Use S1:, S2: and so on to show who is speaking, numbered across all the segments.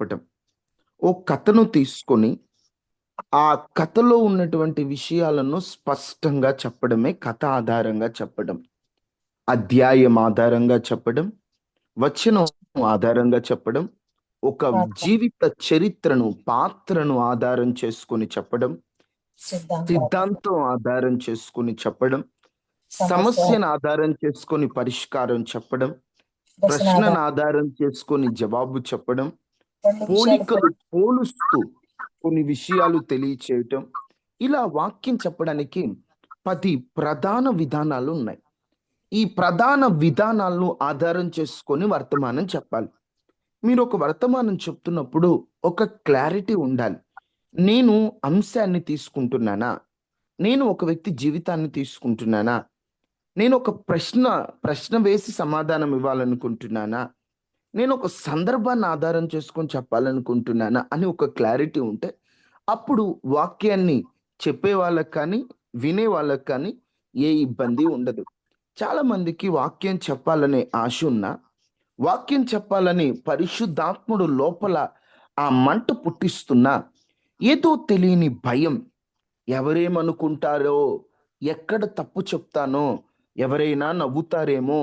S1: చెప్పటం. ఓ కథను తీసుకొని, ఆ కథలో ఉన్నటువంటి విషయాలను స్పష్టంగా చెప్పడమే కథ ఆధారంగా చెప్పడం. అధ్యాయం ఆధారంగా చెప్పడం, వచనం ఆధారంగా చెప్పడం, ఒక
S2: పాత్ర
S1: జీవిత చరిత్రను, పాత్రను ఆధారం చేసుకొని చెప్పడం,
S2: సిద్ధాంతాలు
S1: సిద్ధాంతం ఆధారం చేసుకొని చెప్పడం,
S2: సమస్య
S1: సమస్యను ఆధారం చేసుకొని పరిష్కారం చెప్పడం,
S2: ప్రశ్నార్థం
S1: ప్రశ్నను ఆధారం చేసుకొని జవాబు చెప్పడం,
S2: 2 నిమిషాలు
S1: పోలికలు పోలుస్తూ కొన్ని విషయాలు తెలియచేయటం. ఇలా వాక్యం చెప్పడానికి 10 ప్రధాన విధానాలు ఉన్నాయి. ఈ ప్రధాన విధానాలను ఆధారం చేసుకొని వర్తమానం చెప్పాలి. మీరు ఒక వర్తమానం చెప్తున్నప్పుడు ఒక క్లారిటీ ఉండాలి. నేను అంశాన్ని తీసుకుంటున్నానా? నేను ఒక వ్యక్తి జీవితాన్ని తీసుకుంటున్నానా? నేను ఒక ప్రశ్న వేసి సమాధానం ఇవ్వాలనుకుంటున్నానా? నేను ఒక సందర్భాన్ని ఆధారం చేసుకొని చెప్పాలనుకుంటున్నానా అని ఒక క్లారిటీ ఉంటే, అప్పుడు వాక్యాన్ని చెప్పే వాళ్ళకి కానీ, వినే వాళ్ళకి కానీ ఏ ఇబ్బంది ఉండదు. చాలామందికి వాక్యం చెప్పాలనే ఆశ ఉన్నా, వాక్యం చెప్పాలని పరిశుద్ధాత్ముడు లోపల ఆ మంట పుట్టిస్తున్నా, ఏదో తెలియని భయం, ఎవరేమనుకుంటారో, ఎక్కడ తప్పు చెప్తానో, ఎవరైనా నవ్వుతారేమో,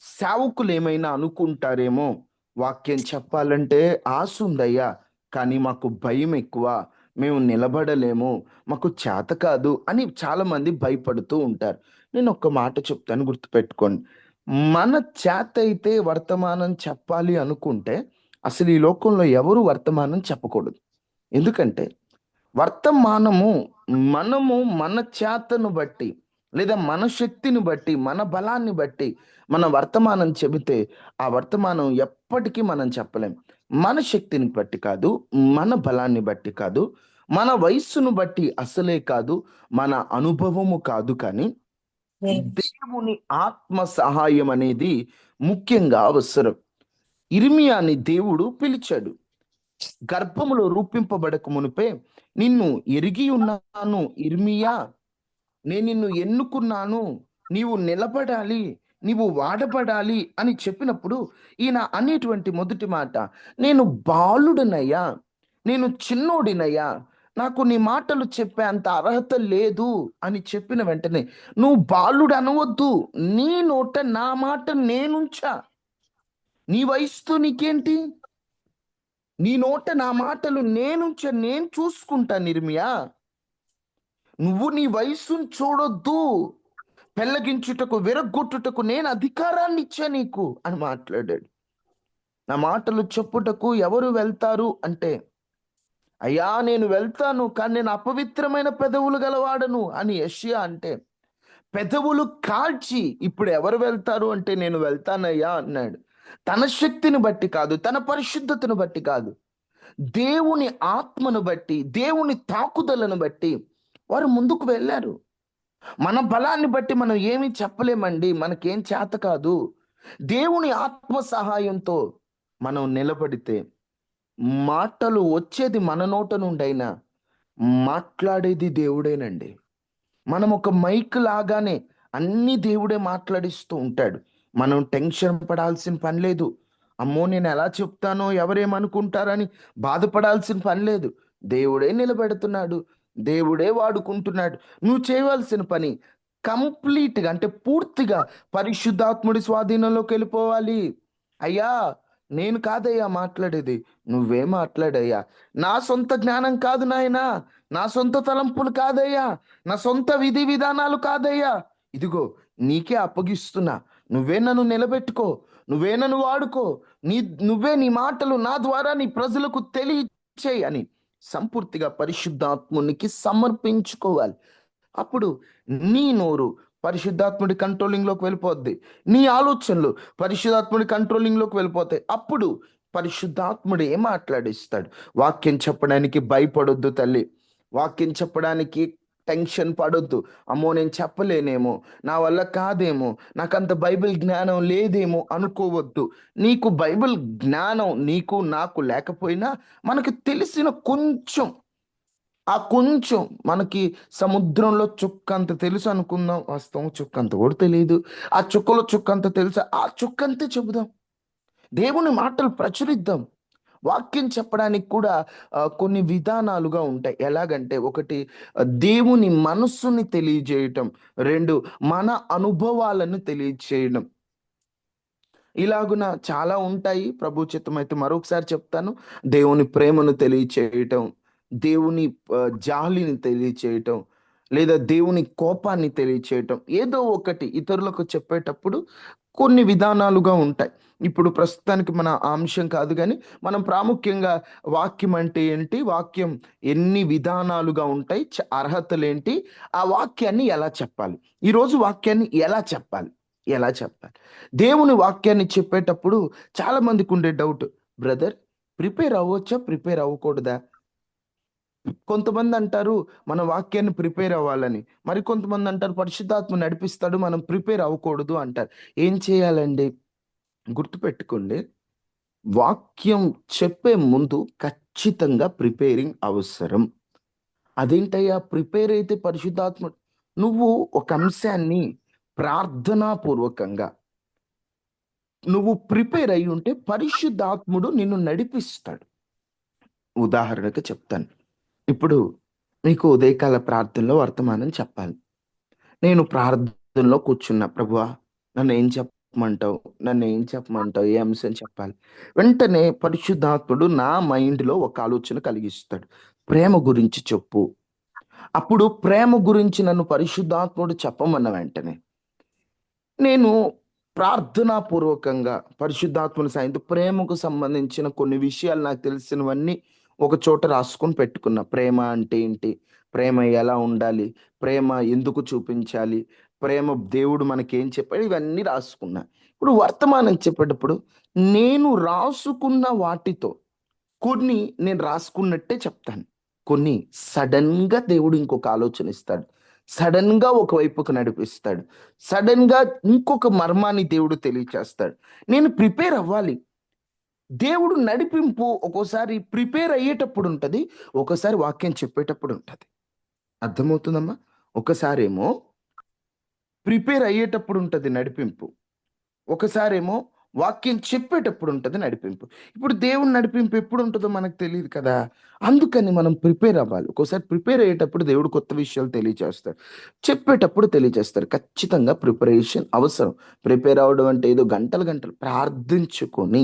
S1: సేవకులేమైనా అనుకుంటారేమో, వాక్యం చెప్పాలంటే ఆశ ఉందయ్యా, కానీ మాకు భయం ఎక్కువ, మేము నిలబడలేము, మాకు చేత కాదు అని చాలామంది భయపడుతూ ఉంటారు. నేను ఒక్క మాట చెప్తాను, గుర్తుపెట్టుకోండి. మన చేతైతే వర్తమానం చెప్పాలి అనుకుంటే, అసలు ఈ లోకంలో ఎవరు వర్తమానం చెప్పకూడదు. ఎందుకంటే వర్తమానము మనము మన చేతను బట్టి, లేదా మన శక్తిని బట్టి, మన బలాన్ని బట్టి మన వర్తమానం చెబితే, ఆ వర్తమానం ఎప్పటికీ మనం చెప్పలేం. మన శక్తిని బట్టి కాదు, మన బలాన్ని బట్టి కాదు, మన వయస్సును బట్టి అసలే కాదు, మన అనుభవము కాదు, కానీ దేవుని ఆత్మ సహాయం అనేది ముఖ్యంగా అవసరం. ఇర్మియాని దేవుడు పిలిచాడు. గర్భములో రూపింపబడక మునుపే నిన్ను ఎరిగి ఉన్నాను ఇర్మియా, నేను నిన్ను ఎన్నుకున్నాను, నీవు నిలబడాలి, నీవు వాడబడాలి అని చెప్పినప్పుడు ఈయన అనేటువంటి మొదటి మాట, నేను బాలుడనయ్యా, నేను చిన్నోడినయ్యా, నాకు నీ మాటలు చెప్పే అంత అర్హత లేదు అని చెప్పిన వెంటనే, నువ్వు బాలుడు అనవద్దు, నీ నోట నా మాట నేనుంచా, నీ వయసుతో నీకేంటి, నీ నోట నా మాటలు నేను చూసుకుంటా నిర్మియా, నువ్వు నీ వయస్సును చూడొద్దు, పెళ్ళగించుటకు విరగ్గొట్టుటకు నేను అధికారాన్ని ఇచ్చా నీకు అని మాట్లాడాడు. నా మాటలు చెప్పుటకు ఎవరు వెళ్తారు అంటే, అయ్యా నేను వెళ్తాను, కానీ నేను అపవిత్రమైన పెదవులు గలవాడను అని యెషయా అంటే, పెదవులు కాల్చి ఇప్పుడు ఎవరు వెళ్తారు అంటే నేను వెళ్తానయ్యా అన్నాడు. తన శక్తిని బట్టి కాదు, తన పరిశుద్ధతను బట్టి కాదు, దేవుని ఆత్మను బట్టి, దేవుని తాకుదలను బట్టి వారు ముందుకు వెళ్ళారు. మన బలాన్ని బట్టి మనం ఏమీ చెప్పలేమండి, మనకేం చేత కాదు. దేవుని ఆత్మ సహాయంతో మనం నిలబడితే, మాటలు వచ్చేది మన నోట నుండైనా మాట్లాడేది దేవుడేనండి. మనం ఒక మైక్ లాగానే అన్ని దేవుడే మాట్లాడిస్తూ ఉంటాడు. మనం టెన్షన్ పడాల్సిన పని లేదు. అమ్మో నేను ఎలా చెప్తానో ఎవరేమనుకుంటారని బాధపడాల్సిన పని లేదు. దేవుడే నిలబెడుతున్నాడు, దేవుడే వాడుకుంటున్నాడు. నువ్వు చేయవలసిన పని కంప్లీట్గా, అంటే పూర్తిగా పరిశుద్ధాత్ముడి స్వాధీనంలోకి వెళ్ళిపోవాలి. అయ్యా నేను కాదయ్యా మాట్లాడేది, నువ్వే మాట్లాడయ్యా. నా సొంత జ్ఞానం కాదు నాయనా, నా సొంత తలంపులు కాదయ్యా, నా సొంత విధి విధానాలు కాదయ్యా, ఇదిగో నీకే అప్పగిస్తున్నా, నువ్వే నన్ను నిలబెట్టుకో, నువ్వే నన్ను వాడుకో, నువ్వే నీ మాటలు నా ద్వారా నీ ప్రజలకు తెలియచేయి అని సంపూర్తిగా పరిశుద్ధాత్మునికి సమర్పించుకోవాలి. అప్పుడు నీ నోరు పరిశుద్ధాత్ముడి కంట్రోలింగ్లోకి వెళ్ళిపోద్ది, నీ ఆలోచనలు పరిశుద్ధాత్ముడి కంట్రోలింగ్లోకి వెళ్ళిపోతాయి. అప్పుడు పరిశుద్ధాత్ముడు ఏం మాట్లాడిస్తాడు. వాక్యం చెప్పడానికి భయపడొద్దు తల్లి, వాక్యం చెప్పడానికి టెన్షన్ పడొద్దు. అమ్మో నేను చెప్పలేనేమో, నా వల్ల కాదేమో, నాకంత బైబిల్ జ్ఞానం లేదేమో అనుకోవద్దు. నీకు బైబిల్ జ్ఞానం నీకు నాకు లేకపోయినా, మనకు తెలిసిన కొంచెం, ఆ కొంచెం మనకి సముద్రంలో చుక్కంత తెలుసు అనుకుందాం, వాస్తవం చుక్కంత కూడా తెలియదు. ఆ చుక్కలో చుక్కంత తెలుసా, ఆ చుక్కంతే చెబుదాం, దేవుని మాటలు ప్రచురిద్దాం. వాక్యం చెప్పడానికి కూడా కొన్ని విధానాలుగా ఉంటాయి. ఎలాగంటే ఒకటి దేవుని మనస్సుని తెలియజేయటం, 2 మన అనుభవాలను తెలియచేయడం. ఇలాగున చాలా ఉంటాయి. ప్రభు చిత్తమైతే మరొకసారి చెప్తాను. దేవుని ప్రేమను తెలియచేయటం, దేవుని జాలిని తెలియచేయటం, లేదా దేవుని కోపాన్ని తెలియచేయటం. ఏదో ఒకటి ఇతరులకు చెప్పేటప్పుడు కొన్ని విధానాలుగా ఉంటాయి. ఇప్పుడు ప్రస్తుతానికి మన అంశం కాదు గానీ, మనం ప్రాముఖ్యంగా వాక్యం అంటే ఏంటి? వాక్యం ఎన్ని విధానాలుగా ఉంటాయి? అర్హతలేంటి? ఆ వాక్యాన్ని ఎలా చెప్పాలి? ఈరోజు వాక్యాన్ని ఎలా చెప్పాలి? ఎలా చెప్పాలి? దేవుని వాక్యాన్ని చెప్పేటప్పుడు చాలా మందికుండే డౌట్. బ్రదర్, ప్రిపేర్ అవ్వొచ్చా? ప్రిపేర్ అవ్వకూడదా? కొంతమందంటారు మన వాక్యాన్ని ప్రిపేర్ అవ్వాలని. మరికొంతమందంటారు పరిశుద్ధాత్మ నడిపిస్తాడు, మనం ప్రిపేర్ అవ్వకూడదు అంటారు. ఏం చేయాలండి? గుర్తుపెట్టుకోండి. వాక్యం చెప్పే ముందు ఖచ్చితంగా ప్రిపేరింగ్ అవసరం. అదేంటయ్యా ప్రిపేర్ అయితే పరిశుద్ధాత్మ నువ్వు ఒక అంశాన్ని ప్రార్థనాపూర్వకంగా నువ్వు ప్రిపేర్ అయ్యుంటే పరిశుద్ధాత్ముడు నిన్ను నడిపిస్తాడు. ఉదాహరణకు చెప్తాను. ఇప్పుడు మీకు ఉదయకాల ప్రార్థనలో వర్తమానం చెప్పాలి. నేను ప్రార్థనలో కూర్చున్నా. ప్రభువా! నన్నేం చెప్పమంటావు? నన్నేం చెప్పమంటావు? ఏ అంశం చెప్పాలి? వెంటనే పరిశుద్ధాత్ముడు నా మైండ్‌లో ఒక ఆలోచన కలిగిస్తాడు. ప్రేమ గురించి చెప్పు. అప్పుడు ప్రేమ గురించి నన్ను పరిశుద్ధాత్ముడు చెప్పమన్న వెంటనే నేను ప్రార్థనాపూర్వకంగా పరిశుద్ధాత్మల సాయంతో ప్రేమకు సంబంధించిన కొన్ని విషయాలు నాకు తెలిసినవన్నీ ఒక చోట రాసుకొని పెట్టుకున్నా. ప్రేమ అంటే ఏంటి? ప్రేమ ఎలా ఉండాలి? ప్రేమ ఎందుకు చూపించాలి? ప్రేమ దేవుడు మనకేం చెప్పాడు? ఇవన్నీ రాసుకున్నా. ఇప్పుడు వర్తమానం చెప్పేటప్పుడు నేను రాసుకున్న వాటితో కొన్ని నేను రాసుకున్నట్టే చెప్తాను. కొన్ని సడెన్‌గా దేవుడు ఇంకొక ఆలోచన ఇస్తాడు. సడెన్‌గా ఒక వైపుకు నడిపిస్తాడు. సడెన్‌గా ఇంకొక మర్మాన్ని దేవుడు తెలియచేస్తాడు. నేను ప్రిపేర్ అవ్వాలి. దేవుడు నడిపింపు ఒక్కోసారి ప్రిపేర్ అయ్యేటప్పుడు ఉంటది. ఒక్కోసారి వాక్యం చెప్పేటప్పుడు ఉంటది. అర్థమవుతుందమ్మా? ఒకసారేమో ప్రిపేర్ అయ్యేటప్పుడు ఉంటది నడిపింపు. ఒకసారేమో వాక్యం చెప్పేటప్పుడు ఉంటది నడిపింపు. ఇప్పుడు దేవుని నడిపింపు ఎప్పుడుంటదో మనకు తెలీదు కదా! అందుకని మనం ప్రిపేర్ అవ్వాలి. ఒక్కోసారి ప్రిపేర్ అయ్యేటప్పుడు దేవుడు కొత్త విషయాలు తెలియచేస్తాడు. చెప్పేటప్పుడు తెలియజేస్తారు. ఖచ్చితంగా ప్రిపరేషన్ అవసరం. ప్రిపేర్ అవ్వడం అంటే ఏదో గంటలు గంటలు ప్రార్థించుకొని,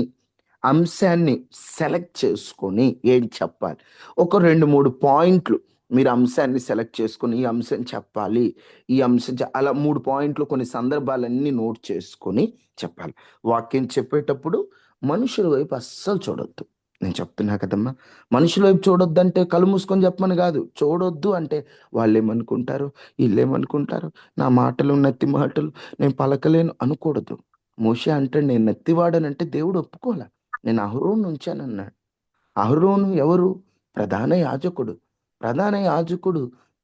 S1: అంశాన్ని సెలెక్ట్ చేసుకొని ఏం చెప్పాలి. ఒక 2, 3 పాయింట్లు మీరు అంశాన్ని సెలెక్ట్ చేసుకొని, ఈ అంశం చెప్పాలి. ఈ అంశం అలా 3 పాయింట్లు కొన్ని సందర్భాలన్నీ నోట్ చేసుకొని చెప్పాలి. వాక్యం చెప్పేటప్పుడు మనుషుల వైపు అస్సలు చూడొద్దు. నేను చెప్తున్నా కదమ్మా! మనుషుల వైపు చూడొద్దంటే కళ్ళు మూసుకొని చెప్పమని గాదు. చూడొద్దు అంటే వాళ్ళేమనుకుంటారో, ఈళ్ళేమనుకుంటారో, నా మాటలు నత్తి మాటలు నేను పలకలేను అనకూడదు. మోషే అంటాడు నేను నత్తివాడనంటే దేవుడు ఒప్పుకోల. నేను అహరోనును ఉంచానన్నాడు. అహరోను ఎవరు? ప్రధాన యాజకుడు. ప్రధాన యాజకుడు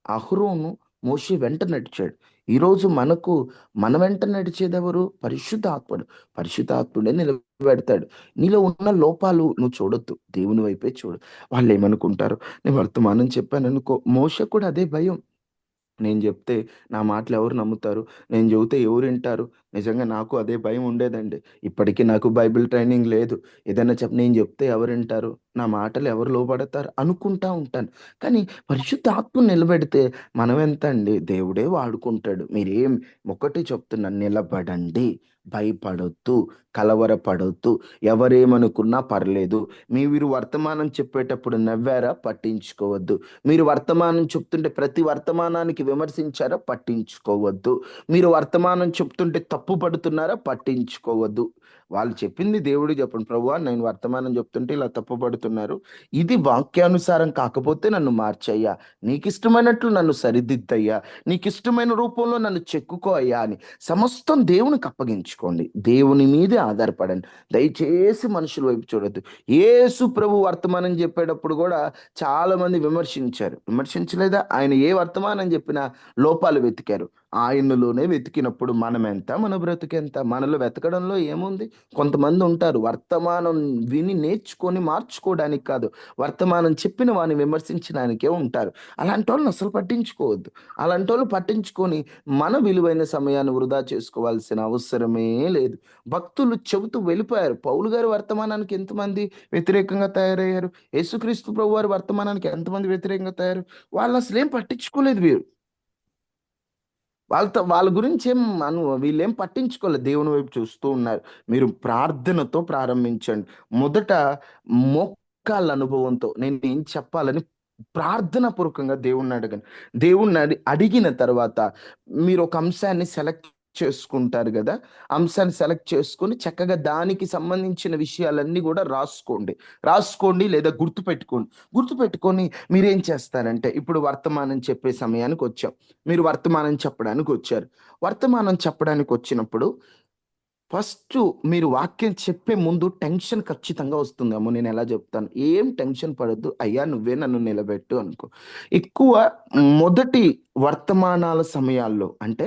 S1: అహరోను మోషే వెంట నడిచాడు. ఈరోజు మన వెంట నడిచేదెవరు? పరిశుద్ధాత్ముడు. పరిశుద్ధాత్ముడే నిలబెడతాడు. నీలో ఉన్న లోపాలు నువ్వు చూడొద్దు. దేవుని వైపే చూడు. వాళ్ళేమనుకుంటారో, నేను వర్తమానం చెప్పాననుకో మోషేకు కూడా అదే భయం. నేను జెప్తే నా మాటలు ఎవరు నమ్ముతారు? నేను చెబితే ఎవరింటారు? నిజంగా నాకు అదే భయం ఉండేదండి. ఇప్పటికి నాకు బైబిల్ ట్రైనింగ్ లేదు. ఏదైనా నేను జెప్తే ఎవరింటారు? నా మాటలు ఎవరు లోబడతారు? అనుకుంటా ఉంటాను. కానీ పరిశుద్ధాత్మను నిలబెడితే మనమెంతండి? దేవుడే వాడుకుంటాడు. ఒకటే చెప్తున్నాను నిలబడండి. భయపడొద్దు. కలవరపడొద్దు. ఎవరేమనుకున్నా పర్లేదు. మీరు వర్తమానం చెప్పేటప్పుడు నవ్వారా? పట్టించుకోవద్దు. మీరు వర్తమానం చెప్తుంటే ప్రతి వర్తమానానికి విమర్శించారా? పట్టించుకోవద్దు. మీరు వర్తమానం చెప్తుంటే తప్పు పడుతున్నారా? పట్టించుకోవద్దు. వాళ్ళు చెప్పింది దేవుడికి చెప్పండి. ప్రభువా నేను వర్తమానం చెప్తుంటే ఇలా తప్పు పడుతున్నారు. ఇది వాక్యానుసారం కాకపోతే నన్ను మార్చయ్యా. నీకిష్టమైనట్లు నన్ను సరిదిద్దయ్యా. నీకిష్టమైన రూపంలో నన్ను చెక్కుకో అయ్యా అని సమస్తం దేవునికి అప్పగించుకోండి. దేవుని మీదే ఆధారపడండి. దయచేసి మనుషుల వైపు చూడొద్దు. యేసు ప్రభు వర్తమానం చెప్పేటప్పుడు కూడా చాలామంది విమర్శించారు. విమర్శించలేదా? ఆయన ఏ వర్తమానం చెప్పినా లోపాలు వెతికారు. ఆయనలోనే వెతికినప్పుడు మనమెంత? మన బ్రతుకెంత? మనలో వెతకడంలో ఏముంది? కొంతమంది ఉంటారు వర్తమానం విని నేర్చుకొని మార్చుకోవడానికి కాదు, వర్తమానం చెప్పిన వాడిని విమర్శించడానికే ఉంటారు. అలాంటి వాళ్ళని అసలు పట్టించుకోవద్దు. అలాంటి వాళ్ళు పట్టించుకొని మన విలువైన సమయాన్ని వృధా చేసుకోవాల్సిన అవసరమే లేదు. భక్తులు చెబుతూ వెళ్ళిపోయారు. పౌలు గారి వర్తమానానికి ఎంతమంది వ్యతిరేకంగా తయారయ్యారు? యేసుక్రీస్తు ప్రభు వారి వర్తమానానికి ఎంతమంది వ్యతిరేకంగా తయారు? వాళ్ళు అసలు ఏం పట్టించుకోలేదు వీరు. వాళ్ళ గురించి వీళ్ళేం పట్టించుకోలేదు. దేవుని వైపు చూస్తూ ఉన్నారు. మీరు ప్రార్థనతో ప్రారంభించండి. మొదట మోకాళ్ళ అనుభవంతో నేను ఏం చెప్పాలని ప్రార్థన పూర్వకంగా దేవుణ్ణి అడగండి. అడిగిన తర్వాత మీరు ఒక అంశాన్ని సెలెక్ట్ చేసుకుంటారు కదా! అంశాన్ని సెలెక్ట్ చేసుకొని చక్కగా దానికి సంబంధించిన విషయాలన్నీ కూడా రాసుకోండి లేదా గుర్తుపెట్టుకొని మీరేం చేస్తారంటే, ఇప్పుడు వర్తమానం చెప్పే సమయానికి వచ్చాం. మీరు వర్తమానం చెప్పడానికి వచ్చారు. వర్తమానం చెప్పడానికి వచ్చినప్పుడు ఫస్ట్ మీరు వాక్యం చెప్పే ముందు టెన్షన్ ఖచ్చితంగా వస్తుంది. అమ్మో! నేను ఎలా చెప్తాను? ఏం టెన్షన్ పడొద్దు. అయ్యా! నువ్వే నన్ను నిలబెట్టు అనుకో. ఎక్కువ మొదటి వర్తమానాల సమయాల్లో అంటే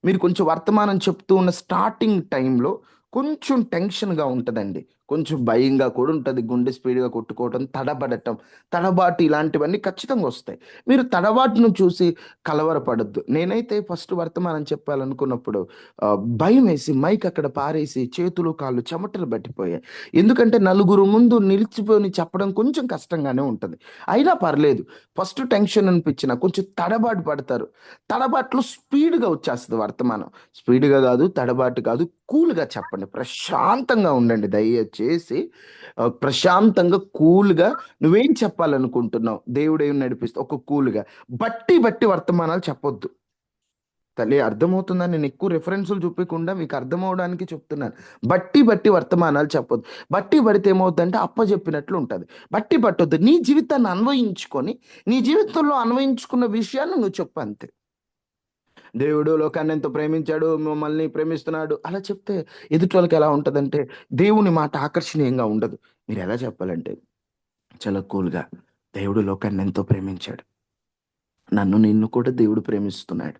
S1: మీరు కొంచెం వర్తమానం చెప్తూ ఉన్న స్టార్టింగ్ టైంలో కొంచెం టెన్షన్‌గా ఉంటదండి. కొంచెం భయంగా కూడా ఉంటది. గుండె స్పీడ్‌గా కొట్టుకోవటం, తడబాటు ఇలాంటివన్నీ ఖచ్చితంగా వస్తాయి. మీరు తడబాటును చూసి కలవరపడొద్దు. నేనైతే ఫస్ట్ వర్తమానం చెప్పాలనుకున్నప్పుడు భయమేసి మైక్ అక్కడ పారేసి చేతులు, కాళ్ళు చెమటలు పట్టిపోయాయి. ఎందుకంటే నలుగురు ముందు నిలిచిపోని చెప్పడం కొంచెం కష్టంగానే ఉంటది. అయినా పర్లేదు. ఫస్ట్ టెన్షన్ అనిపించినా కొంచెం తడబాటు పడతారు. తడబాటులో స్పీడ్‌గా వచ్చేస్తది వర్తమానం. స్పీడ్‌గా కాదు, తడబాటు కాదు, కూల్‌గా చెప్పండి. ప్రశాంతంగా ఉండండి దయచేసి. ప్రశాంతంగా, కూల్‌గా నువ్వేం చెప్పాలనుకుంటున్నావు? దేవుడేం నడిపిస్తే ఒక కూల్‌గా. బట్టి వర్తమానాలు చెప్పొద్దు. తల్లి అర్థమవుతుందా? నేను ఎక్కువ రిఫరెన్సులు చూపియకుండా మీకు అర్థమవ్వడానికి చెప్తున్నాను. బట్టి వర్తమానాలు చెప్పొద్దు. బట్టి పడితే ఏమవుద్దంటే అప్పజెప్పినట్లు ఉంటది. బట్టి పట్టొద్దు. నీ జీవితాన్ని అన్వయించుకొని, నీ జీవితంలో అన్వయించుకున్న విషయాన్ని నువ్వు చెప్పు అంతే. దేవుడు లోకాన్ని ఎంతో ప్రేమించాడు, మమ్మల్ని ప్రేమిస్తున్నాడు అలా చెప్తే ఎదుటోళ్ళకి ఎలా ఉంటదంటే, దేవుని మాట ఆకర్షణీయంగా ఉండదు. మీరెలా చెప్పాలంటే, చాలా కూల్‌గా దేవుడు లోకాన్ని ఎంతో ప్రేమించాడు. నిన్ను కూడా దేవుడు ప్రేమిస్తున్నాడు.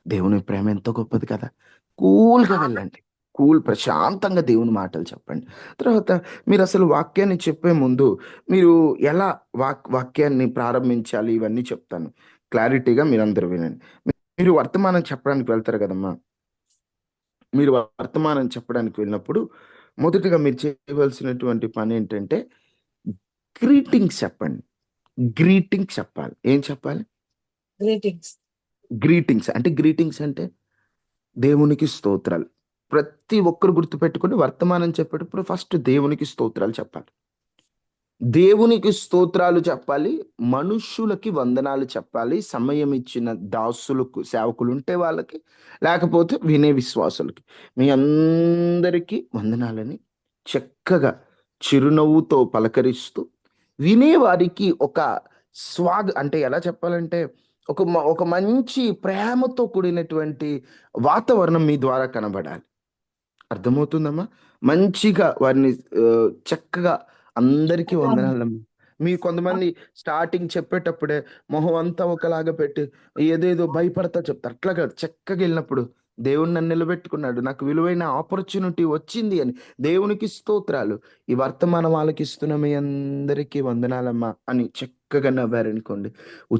S1: దేవుని ప్రేమ ఎంతో గొప్పది కదా! కూల్‌గా వెళ్ళండి. ప్రశాంతంగా దేవుని మాటలు చెప్పండి. తర్వాత మీరసలు వాక్యాన్ని చెప్పే ముందు మీరు ఎలా వాక్యాన్ని ప్రారంభించాలి ఇవన్నీ చెప్తాను. క్లారిటీగా మీరందరూ వినండి. మీరు వర్తమానం చెప్పడానికి వెళ్తారు కదమ్మా! మీరు వర్తమానం చెప్పడానికి వెళ్ళినప్పుడు మొదటగా మీరు చేయవలసినటువంటి పనేంటంటే గ్రీటింగ్స్ చెప్పండి. గ్రీటింగ్స్ చెప్పాలి. ఏం చెప్పాలి?
S2: గ్రీటింగ్స్.
S1: గ్రీటింగ్స్ అంటే దేవునికి స్తోత్రాలు. ప్రతి ఒక్కరు గుర్తుపెట్టుకొని వర్తమానం చెప్పేటప్పుడు ఫస్ట్ దేవునికి స్తోత్రాలు చెప్పాలి. దేవునికి స్తోత్రాలు చెప్పాలి. మనుష్యులకి వందనాలు చెప్పాలి. సమయం ఇచ్చిన దాసులకు, సేవకులుంటే వాళ్ళకి, లేకపోతే వినే విశ్వాసులకి. మీ అందరికీ వందనాలని చక్కగా చిరునవ్వుతో పలకరిస్తూ, వినేవారికి ఒక అంటే ఎలా చెప్పాలంటే, ఒక మంచి ప్రేమతో కూడినటువంటి వాతావరణం మీ ద్వారా కనబడాలి. అర్థమవుతుందమ్మా? మంచిగా వారిని చక్కగా అందరికీ వందనాలమ్మా. కొంతమంది స్టార్టింగ్ చెప్పేటప్పుడే మొహం అంతా ఒకలాగా పెట్టి ఏదేదో భయపడతా చెప్తారు. అట్లా కాదు. చక్కగెళ్ళినప్పుడు దేవుడు నన్ను నిలబెట్టుకున్నాడు. నాకు విలువైన ఆపర్చునిటీ వచ్చింది అని దేవునికి స్తోత్రాలు. ఈ వర్తమానం ఆలకిస్తున్న మీ అందరికీ వందనాలమ్మా అని చక్కగా నవ్వారనుకోండి.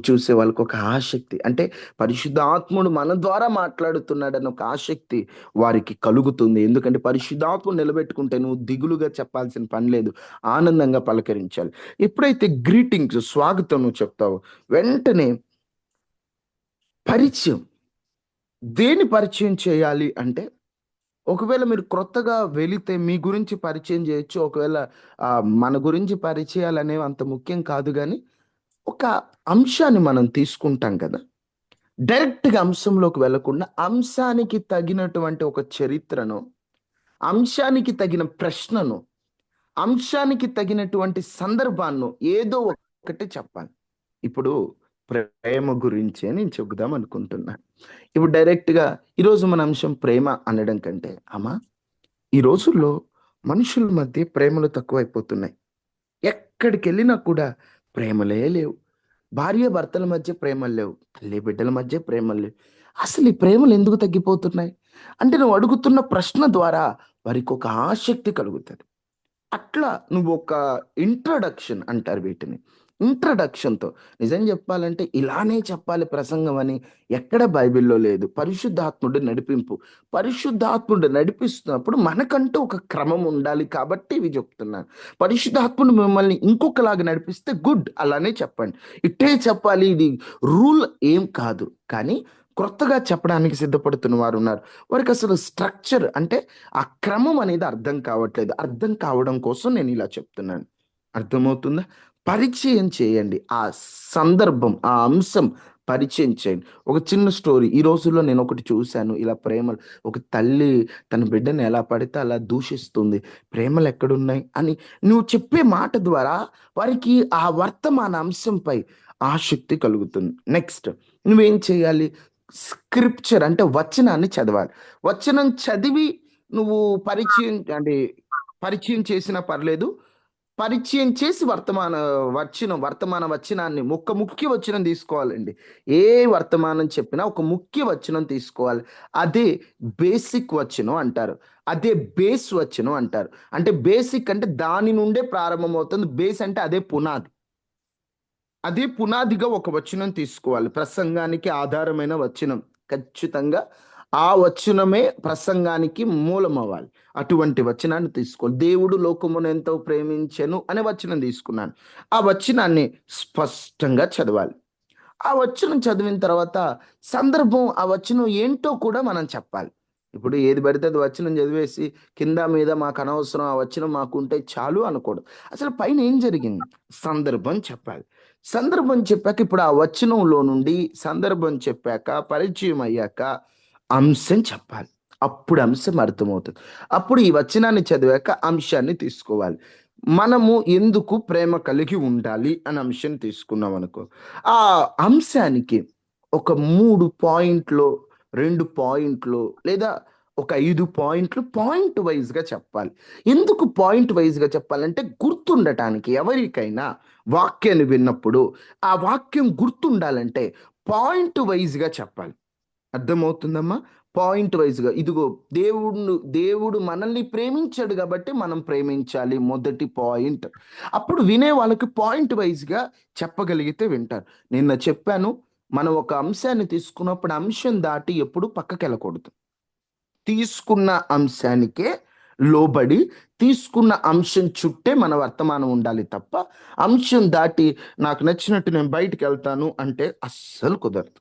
S1: చూసే వాళ్ళకి ఒక ఆసక్తి అంటే పరిశుద్ధాత్ముడు మన ద్వారా మాట్లాడుతున్నాడన్న ఒక ఆసక్తి వారికి కలుగుతుంది. ఎందుకంటే పరిశుద్ధాత్మను నిలబెట్టుకుంటే నువ్వు దిగులుగా చెప్పాల్సిన పని లేదు. ఆనందంగా పలకరించాలి. ఎప్పుడైతే గ్రీటింగ్స్ స్వాగతం నువ్వు చెప్తావో వెంటనే పరిచయం. దేని పరిచయం చేయాలి అంటే, ఒకవేళ మీరు క్రొత్తగా వెళితే మీ గురించి పరిచయం చేయొచ్చు. ఒకవేళ మన గురించి పరిచయాలనేవి అంత ముఖ్యం కాదు గానీ, ఒక అంశాన్ని మనం తీసుకుంటాం కదా! డైరెక్ట్‌గా అంశంలోకి వెళ్ళకుండా, అంశానికి తగినటువంటి ఒక చరిత్రను, అంశానికి తగిన ప్రశ్నను, అంశానికి తగినటువంటి సందర్భాన్ని ఏదో ఒకటి చెప్పాలి. ఇప్పుడు ప్రేమ గురించే నేను చెబుదాం అనుకుంటున్నా. ఇప్పుడు డైరెక్ట్‌గా ఈరోజు మన అంశం ప్రేమ అనడం కంటే, అమ్మా ఈ రోజుల్లో మనుషుల మధ్య ప్రేమలు తక్కువైపోతున్నాయి. ఎక్కడికెళ్ళినా కూడా ప్రేమలే లేవు. భార్యాభర్తల మధ్య ప్రేమలు లేవు. తల్లి బిడ్డల మధ్య ప్రేమలు లేవు. అసలు ఈ ప్రేమలు ఎందుకు తగ్గిపోతున్నాయి? అంటే నువ్వు అడుగుతున్న ప్రశ్న ద్వారా వారికి ఒక ఆసక్తి కలుగుతుంది. అట్లా నువ్వొక ఇంట్రడక్షన్ అంటారు వీటిని. ఇంట్రడక్షన్‌తో నిజం జెప్పాలంటే ఇలానే చెప్పాలి ప్రసంగం అని ఎక్కడ బైబిల్‌లో లేదు. పరిశుద్ధాత్ముడి నడిపింపు. పరిశుద్ధాత్ముడు నడిపిస్తున్నప్పుడు మనకంటూ ఒక క్రమం ఉండాలి కాబట్టి ఇవి జెప్తున్నాను. పరిశుద్ధాత్ముడు మిమ్మల్ని ఇంకొకలాగా నడిపిస్తే గుడ్ అలానే చెప్పండి. ఇట్టే చెప్పాలి ఇది రూల్ ఏం కాదు. కానీ క్రొత్తగా చెప్పడానికి సిద్ధపడుతున్న వారున్నారు. వారికసలు స్ట్రక్చర్ అంటే ఆ క్రమం అనేది అర్థం కావట్లేదు. అర్థం కావడం కోసం నేను ఇలా చెప్తున్నాను. అర్థమవుతుందా? పరిచయం చేయండి. ఆ సందర్భం, ఆ అంశం పరిచయం చేయండి. ఒక చిన్న స్టోరీ. ఈ రోజుల్లో నేనొకటి చూశాను. ఇలా ప్రేమలు ఒక తల్లి తన బిడ్డని ఎలా పడితే అలా దూషిస్తుంది. ప్రేమలెక్కడున్నాయి అని నువ్వు చెప్పే మాట ద్వారా వారికి ఆ వర్తమాన అంశంపై ఆసక్తి కలుగుతుంది. నెక్స్ట్ నువ్వేం చేయాలి? స్క్రిప్చర్ అంటే వచనాన్ని చదవాలి. వచనం చదివి నువ్వు పరిచయం చేసినా పర్లేదు. పరిచయం చేసి వర్తమాన వచనాన్ని ఒక ముఖ్య వచనం తీసుకోవాలండి. ఏ వర్తమానం చెప్పినా ఒక ముఖ్య వచనం తీసుకోవాలి. అదే బేసిక్ వచనం అంటారు. అదే బేస్ వచనం అంటారు. అంటే బేసిక్ అంటే దాని నుండే ప్రారంభమవుతుంది. బేస్ అంటే అదే పునాది. అదే పునాదిగా ఒక వచనం తీసుకోవాలి. ప్రసంగానికి ఆధారమైన వచనం. ఖచ్చితంగా ఆ వచనమే ప్రసంగానికి మూలమవ్వాలి. అటువంటి వచనాన్ని తీసుకోవాలి. దేవుడు లోకమును ఎంతో ప్రేమించెను అనే వచనం తీసుకున్నాను. ఆ వచనాన్ని స్పష్టంగా చదవాలి. ఆ వచనం చదివిన తర్వాత సందర్భం ఆ వచనం ఏంటో కూడా మనం చెప్పాలి. ఇప్పుడు ఏది పడితే అది వచనం చదివేసి కింద మీద మాకనవసరం ఆ వచనం మాకుంటే చాలు అనకూడదు. అసలు పైన ఏం జరిగింది? సందర్భం చెప్పాలి. సందర్భం చెప్పాక ఇప్పుడు ఆ వచనంలో నుండి సందర్భం చెప్పాక, పరిచయం అయ్యాక అంశం చెప్పాలి. అప్పుడు అంశం అర్థమవుతుంది. అప్పుడు ఈ వచనాన్ని చదివాక అంశాన్ని తీసుకోవాలి. మనము ఎందుకు ప్రేమ కలిగి ఉండాలి అనే అంశం తీసుకున్నామనుకో. ఆ అంశానికి ఒక 3 పాయింట్లో, 2 పాయింట్లో లేదా ఒక 5 పాయింట్లు పాయింట్ వైస్‌గా చెప్పాలి. ఎందుకు పాయింట్ వైస్‌గా చెప్పాలంటే గుర్తుండటానికి ఎవరికైనా వాక్యాన్ని విన్నప్పుడు ఆ వాక్యం గుర్తుండాలంటే పాయింట్ వైస్‌గా చెప్పాలి. అర్థమవుతుందమ్మా? పాయింట్ వైస్‌గా ఇదిగో దేవుడు మనల్ని ప్రేమించాడు గాబట్టి మనం ప్రేమించాలి మొదటి పాయింట్. అప్పుడు వినే వాళ్ళకి పాయింట్ వైస్‌గా చెప్పగలిగితే వింటారు. నిన్న చెప్పాను. మనం ఒక అంశాన్ని తీసుకున్నప్పుడు అంశం దాటి ఎప్పుడు పక్కకెళ్ళకూడదు. తీసుకున్న అంశానికే లోబడి, తీసుకున్న అంశం చుట్టే మన వర్తమానం ఉండాలి తప్ప, అంశం దాటి నాకు నచ్చినట్టు నేను బయటికెళ్తాను అంటే అస్సలు కుదరదు.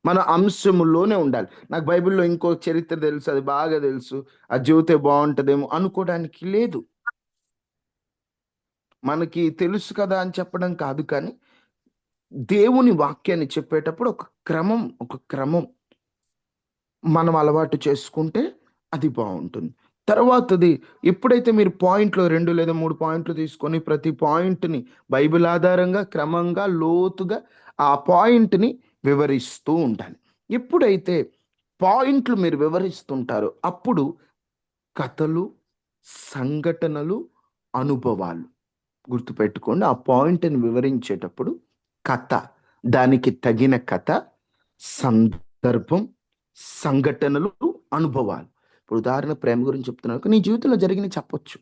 S1: మన అంశములోనే ఉండాలి. నాకు బైబిల్‌లో ఇంకో చరిత్ర తెలుసు. అది బాగా తెలుసు. అది చెబితే బావుంటదేమో అనుకోడానికి లేదు. మనకి తెలుసు కదా అని చెప్పడం కాదు కానీ, దేవుని వాక్యాన్ని చెప్పేటప్పుడు ఒక క్రమం మనం అలవాటు చేసుకుంటే అది బావుంటుంది. తర్వాతది ఎప్పుడైతే మీరు పాయింట్‌లో 2 లేదా 3 పాయింట్లు తీసుకొని ప్రతి పాయింట్‌ని బైబిల్ ఆధారంగా క్రమంగా లోతుగా ఆ పాయింట్‌ని వివరిస్తూ ఉండాలి. ఎప్పుడైతే పాయింట్లు మీరు వివరిస్తుంటారో అప్పుడు కథలు, సంఘటనలు, అనుభవాలు గుర్తుపెట్టుకోండి. ఆ పాయింట్‌ని వివరించేటప్పుడు కథ, దానికి తగిన కథ, సందర్భం, సంఘటనలు, అనుభవాలు. ఇప్పుడు ఉదాహరణ ప్రేమ గురించి చెప్తున్నాను. నీ జీవితంలో జరిగినయి చెప్పొచ్చు.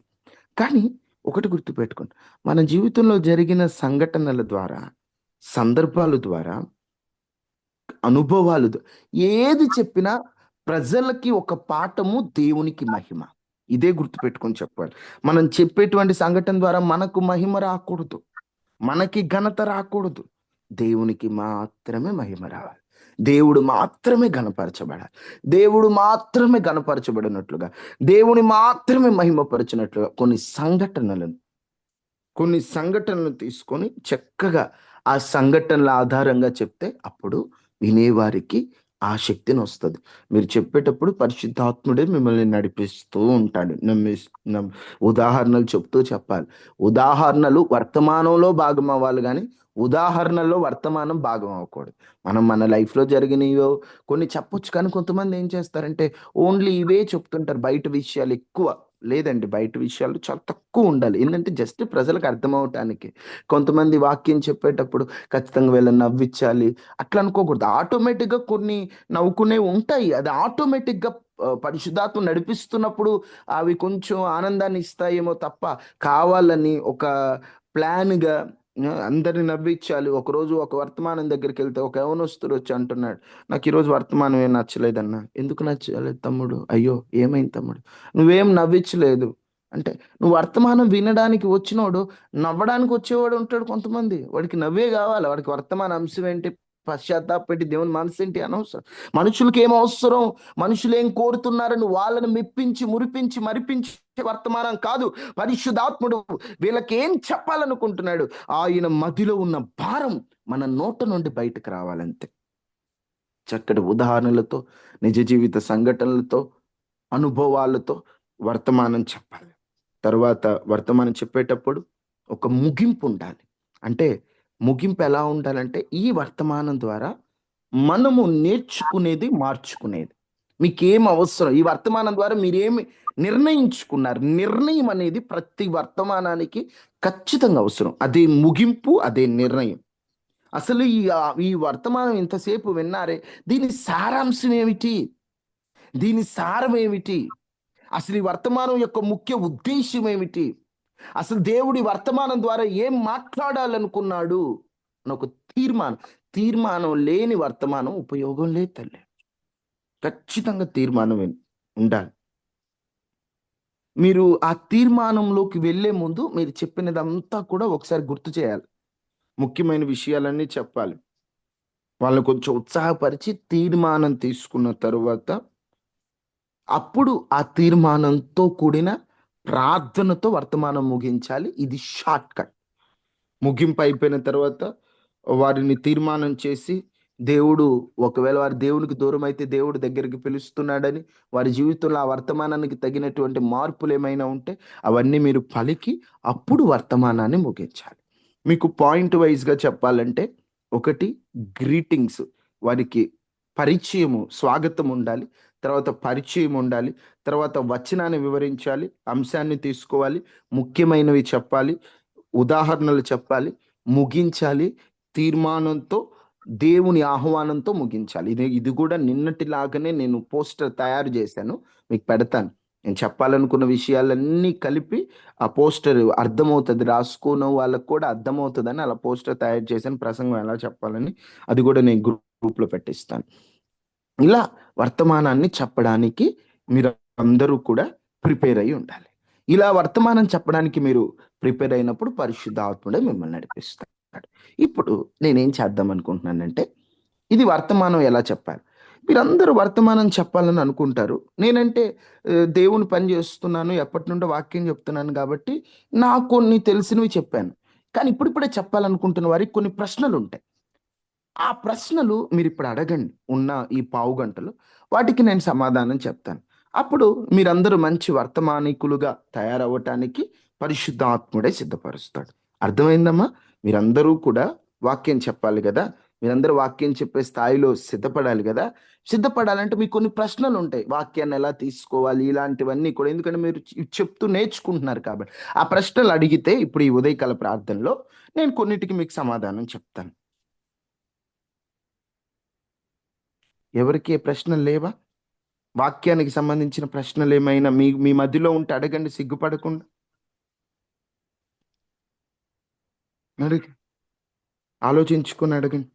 S1: కానీ ఒకటి గుర్తుపెట్టుకోండి. మన జీవితంలో జరిగిన సంఘటనల ద్వారా, సందర్భాల ద్వారా, అనుభవాలు ఏది చెప్పినా ప్రజలకి ఒక పాఠము, దేవునికి మహిమ. ఇదే గుర్తుపెట్టుకొని చెప్పాలి. మనం చెప్పేటువంటి సంఘటన ద్వారా మనకు మహిమ రాకూడదు. మనకి ఘనత రాకూడదు. దేవునికి మాత్రమే మహిమ రావాలి. దేవుడు మాత్రమే ఘనపరచబడాలి. దేవుడు మాత్రమే ఘనపరచబడినట్లుగా, దేవుని మాత్రమే మహిమపరచినట్లుగా కొన్ని సంఘటనలు తీసుకొని చక్కగా ఆ సంఘటనల ఆధారంగా చెప్తే అప్పుడు వినేవారికి ఆసక్తినొస్తది. మీరు చెప్పేటప్పుడు పరిశుద్ధాత్ముడే మిమ్మల్ని నడిపిస్తూ ఉంటాడు. ఉదాహరణలు చెప్తూ చెప్పాలి. ఉదాహరణలు వర్తమానంలో భాగమవ్వాలి గానీ, ఉదాహరణలో వర్తమానం భాగం అవ్వకూడదు. మనం మన లైఫ్‌లో జరిగినయో కొన్ని చెప్పొచ్చు కానీ కొంతమంది ఏం చేస్తారంటే ఓన్లీ ఇవే చెప్తుంటారు. బయట విషయాలు ఎక్కువ లేదండి. బయట విషయాలు చాలా తక్కువ ఉండాలి. ఏందంటే జస్ట్ ప్రజలకు అర్థమవ్వటానికి. కొంతమంది వాక్యం చెప్పేటప్పుడు ఖచ్చితంగా వీళ్ళని నవ్విచ్చాలి అట్లా అనుకోకూడదు. ఆటోమేటిక్‌గా కొన్ని నవ్వుకునేవి ఉంటాయి. అది ఆటోమేటిక్‌గా పరిశుద్ధాత్మ నడిపిస్తున్నప్పుడు అవి కొంచెం ఆనందాన్ని ఇస్తాయేమో తప్ప, కావాలని ఒక ప్లాన్‌గా అందరిని నవ్విచ్చాలి. ఒకరోజు ఒక వర్తమానం దగ్గరికెళ్తే ఒక యవనస్తుడు వచ్చి అంటున్నాడు, "నాకు ఈరోజు వర్తమానం ఏం నచ్చలేదన్నా." "ఎందుకు నచ్చలేదు తమ్ముడు?" "అయ్యో! ఏమైంది తమ్ముడు?" "నువ్వేం నవ్విచ్చలేదు." అంటే నువ్వు వర్తమానం వినడానికి వచ్చినోడు నవ్వడానికి వచ్చేవాడు ఉంటాడు కొంతమంది. వాడికి నవ్వే గావాలి. వాడికి వర్తమాన అంశం ఏంటి? పశ్చాత్తాపపెట్టి దేవుని మనసేంటి అనవసరం. మనుషులకేం అవసరం? మనుషులేం కోరుతున్నారని వాళ్ళని మెప్పించి, మురిపించి, మరిపించే వర్తమానం కాదు. పరిశుద్ధాత్ముడు వీళ్ళకేం చెప్పాలనుకుంటున్నాడు? ఆయన మదిలో ఉన్న భారం మన నోట నుండి బయటకు రావాలంతే. చక్కటి ఉదాహరణలతో, నిజ జీవిత సంఘటనలతో, అనుభవాలతో వర్తమానం చెప్పాలి. తరువాత వర్తమానం చెప్పేటప్పుడు ఒక ముగింపు ఉండాలి. అంటే ముగింపు ఎలా ఉండాలంటే, ఈ వర్తమానం ద్వారా మనము నేర్చుకునేది, మార్చుకునేది. మీకేం అవసరం? ఈ వర్తమానం ద్వారా మీరేమి నిర్ణయించుకున్నారు? నిర్ణయం అనేది ప్రతి వర్తమానానికి ఖచ్చితంగా అవసరం. అదే ముగింపు, అదే నిర్ణయం. అసలు ఈ వర్తమానం ఇంతసేపు విన్నారే, దీని సారాంశం ఏమిటి? దీని సారం ఏమిటి? అసలు ఈ వర్తమానం యొక్క ముఖ్య ఉద్దేశ్యం ఏమిటి? అసలు దేవుడి వర్తమానం ద్వారా ఏం మాట్లాడాలనుకున్నాడు? అని ఒక తీర్మానం. తీర్మానం లేని వర్తమానం ఉపయోగం లేదు తల్లి. ఖచ్చితంగా తీర్మానం ఉండాలి. మీరు ఆ తీర్మానంలోకి వెళ్ళే ముందు మీరు చెప్పినదంతా కూడా ఒకసారి గుర్తు చేయాలి. ముఖ్యమైన విషయాలన్నీ చెప్పాలి. వాళ్ళని కొంచెం ఉత్సాహపరిచి తీర్మానం తీసుకున్న తరువాత, అప్పుడు ఆ తీర్మానంతో కూడిన ప్రార్థనతో వర్తమానం ముగించాలి. ఇది షార్ట్ కట్. ముగింపు అయిపోయిన తర్వాత వారిని తీర్మానం చేసి, దేవుడు ఒకవేళ వారు దేవునికి దూరమైతే దేవుడు దగ్గరికి పిలుస్తున్నాడని, వారి జీవితంలో ఆ వర్తమానానికి తగినటువంటి మార్పులేమైనా ఉంటే అవన్నీ మీరు పలికి అప్పుడు వర్తమానాన్ని ముగించాలి. మీకు పాయింట్ వైస్‌గా చెప్పాలంటే, ఒకటి గ్రీటింగ్స్, వారికి పరిచయము, స్వాగతం ఉండాలి. తర్వాత పరిచయం ఉండాలి. తర్వాత వచనాన్ని వివరించాలి. అంశాన్ని తీసుకోవాలి. ముఖ్యమైనవి చెప్పాలి. ఉదాహరణలు చెప్పాలి. ముగించాలి. తీర్మానంతో, దేవుని ఆహ్వానంతో ముగించాలి. ఇది గూడా నిన్నటిలాగానే నేను పోస్టర్ తయారు జేశాను. మీకు పెడతాను. నేను చెప్పాలనుకున్న విషయాలన్నీ కలిపి ఆ పోస్టర్ అర్థమవుతది. రాసుకున్న వాళ్ళకి కూడా అర్థమవుతదని అలా పోస్టర్ తయారు చేశాను. ప్రసంగం ఎలా చెప్పాలని. అది గూడా నేను గ్రూప్‌లో పెట్టిస్తాను. ఇలా వర్తమానాన్ని చెప్పడానికి మీరందరూ కూడా ప్రిపేర్ అయ్యి ఉండాలి. ఇలా వర్తమానం చెప్పడానికి మీరు ప్రిపేర్ అయినప్పుడు పరిశుద్ధాత్ముడే మిమ్మల్ని నడిపిస్తాడు. ఇప్పుడు నేనేం చేద్దాం అనుకుంటున్నానంటే, ఇది వర్తమానం ఎలా చెప్పాలి? మీరందరూ వర్తమానం చెప్పాలని అనుకుంటారు. నేనంటే దేవుని పని చేస్తున్నాను. ఎప్పటినుండో వాక్యం చెప్తున్నాను కాబట్టి, నాకు కొన్ని తెలిసినవి చెప్పాను. కానీ ఇప్పుడిప్పుడే చెప్పాలనుకుంటున్న వారికి కొన్ని ప్రశ్నలుంటాయి. ఆ ప్రశ్నలు మీరిప్పుడు అడగండి. ఉన్న ఈ పావుగంటలో. వాటికి నేను సమాధానం చెప్తాను. అప్పుడు మీరందరూ మంచి వర్తమానికులుగా తయారవ్వటానికి పరిశుద్ధాత్ముడే సిద్ధపరుస్తాడు. అర్థమైందమ్మా? మీరందరూ కూడా వాక్యం చెప్పాలి గదా! మీరందరూ వాక్యం చెప్పే స్థాయిలో సిద్ధపడాలి గదా! సిద్ధపడాలంటే మీకు కొన్ని ప్రశ్నలుంటాయి. వాక్యాన్ని ఎలా తీసుకోవాలి? ఇలాంటివన్నీ కూడా. ఎందుకంటే మీరు చెప్తూ నేర్చుకుంటున్నారు కాబట్టి. ఆ ప్రశ్నలు అడిగితే ఇప్పుడు ఈ ఉదయకాల ప్రార్థనలో నేను కొన్నిటికి మీకు సమాధానం చెప్తాను. ఎవరికీ ఏ ప్రశ్నలు లేవా? వాక్యానికి సంబంధించిన ప్రశ్నలేమైనా మీ మీ మధ్యలో ఉంటే అడగండి సిగ్గుపడకుండా. అడగ ఆలోచించుకొని అడగండి.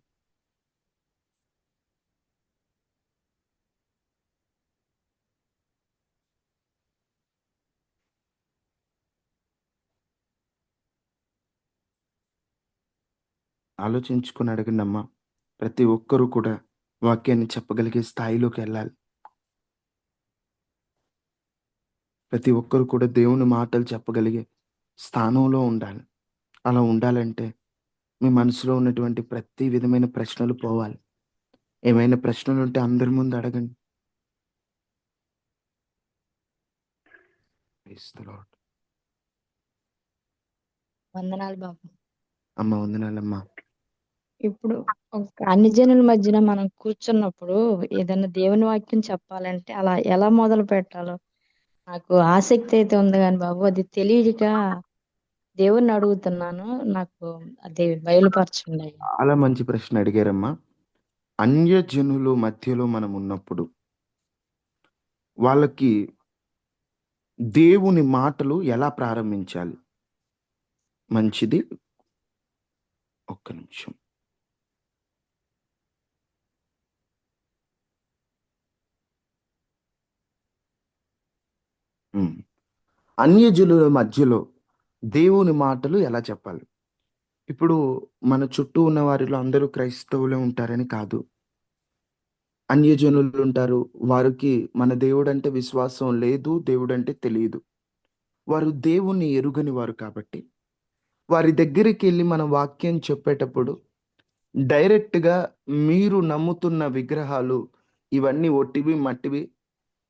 S1: ఆలోచించుకొని అడగండమ్మా. ప్రతి ఒక్కరు కూడా వాక్యాన్ని చెప్పగలిగే స్థాయిలోకెళ్ళాలి. ప్రతి ఒక్కరు కూడా దేవుని మాటలు చెప్పగలిగే స్థానంలో ఉండాలి. అలా ఉండాలంటే మీ మనసులో ఉన్నటువంటి ప్రతి విధమైన ప్రశ్నలు పోవాలి. ఏమైనా ప్రశ్నలుంటే అందరి ముందు అడగండి. Praise the Lord.
S3: వందనాలు బాబు.
S1: అమ్మ వందనాలమ్మా.
S3: ఇప్పుడు అన్ని జనుల మధ్యన మనం కూర్చున్నప్పుడు ఏదైనా దేవుని వాక్యం చెప్పాలంటే అలా ఎలా మొదలు పెట్టాలో నాకు ఆసక్తి అయితే ఉంది కానీ బాబు అది తెలియక దేవుణ్ణి అడుగుతున్నాను. నాకు అది బయలుపరచండి.
S1: చాలా మంచి ప్రశ్న అడిగారమ్మా. అన్యజనులు మధ్యలో మనం ఉన్నప్పుడు వాళ్ళకి దేవుని మాటలు ఎలా ప్రారంభించాలి? మంచిది. ఒక్క నిమిషం. ఉమ్. అన్యజనుల మధ్యలో దేవుని మాటలు ఎలా చెప్పాలి? ఇప్పుడు మన చుట్టూ ఉన్న వారిలో అందరూ క్రైస్తవులే ఉంటారని కాదు. అన్యజనులు ఉంటారు. వారికి మన దేవుడంటే విశ్వాసం లేదు, దేవుడంటే తెలియదు. వారు దేవుణ్ణి ఎరుగని వారు కాబట్టి వారి దగ్గరికి వెళ్ళి మన వాక్యం చెప్పేటప్పుడు డైరెక్ట్గా మీరు నమ్ముతున్న విగ్రహాలు ఇవన్నీ ఒట్టివి మట్టివి,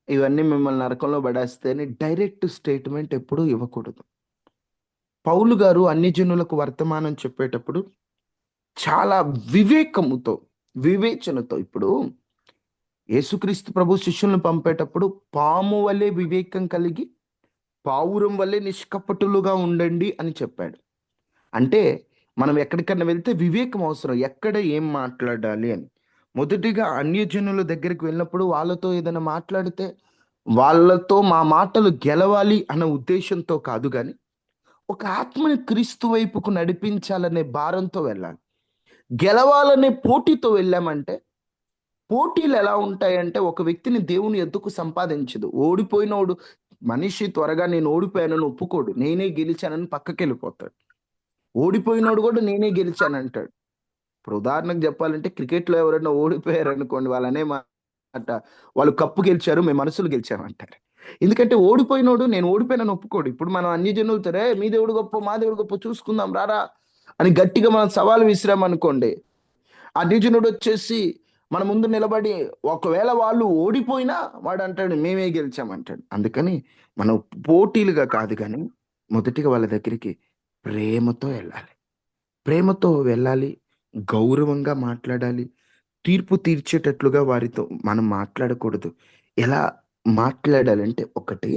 S1: ఇవన్నీ మిమ్మల్ని నరకంలో పడేస్తే అని డైరెక్ట్ స్టేట్మెంట్ ఎప్పుడూ ఇవ్వకూడదు. పౌలు గారు అన్ని జనులకు వర్తమానం చెప్పేటప్పుడు చాలా వివేకముతో, వివేచనతో, ఇప్పుడు యేసుక్రీస్తు ప్రభు శిష్యులను పంపేటప్పుడు పాము వలె వివేకం కలిగి పావురం వలె నిష్కపటులుగా ఉండండి అని చెప్పాడు. అంటే మనం ఎక్కడికన్నా వెళ్తే వివేకం అవసరం, ఎక్కడ ఏం మాట్లాడాలి అని. మొదటిగా అన్యజనుల దగ్గరికి వెళ్ళినప్పుడు వాళ్ళతో ఏదైనా మాట్లాడితే వాళ్ళతో మా మాటలు గెలవాలి అన్న ఉద్దేశంతో కాదు, కానీ ఒక ఆత్మని క్రీస్తు వైపుకు నడిపించాలనే భారంతో వెళ్ళాలి. గెలవాలనే పోటీతో వెళ్ళామంటే పోటీలు ఎలా ఉంటాయంటే ఒక వ్యక్తిని దేవుని ఎద్దుకు సంపాదించదు. ఓడిపోయినోడు మనిషి త్వరగా నేను ఓడిపోయానని ఒప్పుకోడు, నేనే గెలిచానని పక్కకి వెళ్ళిపోతాడు. ఓడిపోయినోడు కూడా నేనే గెలిచానంటాడు. ఇప్పుడు ఉదాహరణకు చెప్పాలంటే క్రికెట్లో ఎవరైనా ఓడిపోయారు అనుకోండి, వాళ్ళు అనే మాట వాళ్ళు కప్పు గెలిచారు, మేము మనసులు గెలిచామంటారు. ఎందుకంటే ఓడిపోయినోడు నేను ఓడిపోయినని ఒప్పుకోడు. ఇప్పుడు మనం అన్ని జనులతో రే మీ దేవుడు గొప్ప మా దేవుడు గొప్ప చూసుకుందాం రారా అని గట్టిగా మనం సవాల్ విసిరామనుకోండి, అన్యజనుడు వచ్చేసి మన ముందు నిలబడి ఒకవేళ వాళ్ళు ఓడిపోయినా వాడు అంటాడు మేమే గెలిచామంటాడు. అందుకని మనం పోటీలుగా కాదు, కానీ మొదటిగా వాళ్ళ దగ్గరికి ప్రేమతో వెళ్ళాలి. ప్రేమతో వెళ్ళాలి, గౌరవంగా మాట్లాడాలి. తీర్పు తీర్చేటట్లుగా వారితో మనం మాట్లాడకూడదు. ఎలా మాట్లాడాలంటే, ఒకటి,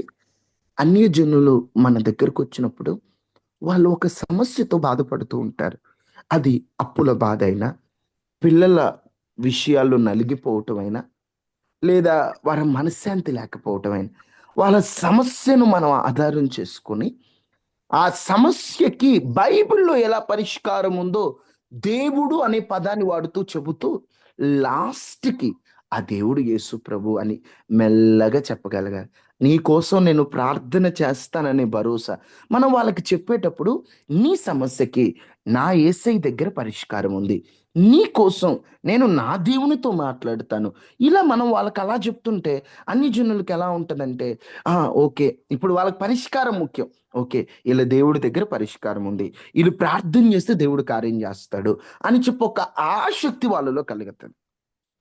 S1: అన్యజనులు మన దగ్గరకు వచ్చినప్పుడు వాళ్ళు ఒక సమస్యతో బాధపడుతూ ఉంటారు. అది అప్పుల బాధ అయినా, పిల్లల విషయాల్లో నలిగిపోవటం అయినా, లేదా వారి మనశ్శాంతి లేకపోవటం అయినా, వాళ్ళ సమస్యను మనం ఆధారం చేసుకొని ఆ సమస్యకి బైబిల్‌లో ఎలా పరిష్కారం ఉందో దేవుడు అనే పదాన్ని వాడుతూ చెబుతూ లాస్ట్‌కి ఆ దేవుడు యేసు ప్రభు అని మెల్లగా చెప్పగలగాలి. నీ కోసం నేను ప్రార్థన చేస్తాననే భరోసా. మనం వాళ్ళకి చెప్పేటప్పుడు నీ సమస్యకి నా యేసయ్య దగ్గర పరిష్కారం ఉంది. నీ కోసం నేను నా దేవునితో మాట్లాడతాను. ఇలా మనం వాళ్ళకి అలా చెప్తుంటే అన్ని జనులకి ఎలా ఉంటదంటే, ఆ! ఓకే. ఇప్పుడు వాళ్ళకి పరిష్కారం ముఖ్యం. ఓకే. ఈళ్ళ దేవుడి దగ్గర పరిష్కారం ఉంది. ఈళ్ళు ప్రార్థన చేస్తే దేవుడు కార్యం చేస్తాడు అని చెప్పి ఒక ఆసక్తి వాళ్ళలో కలుగుతది.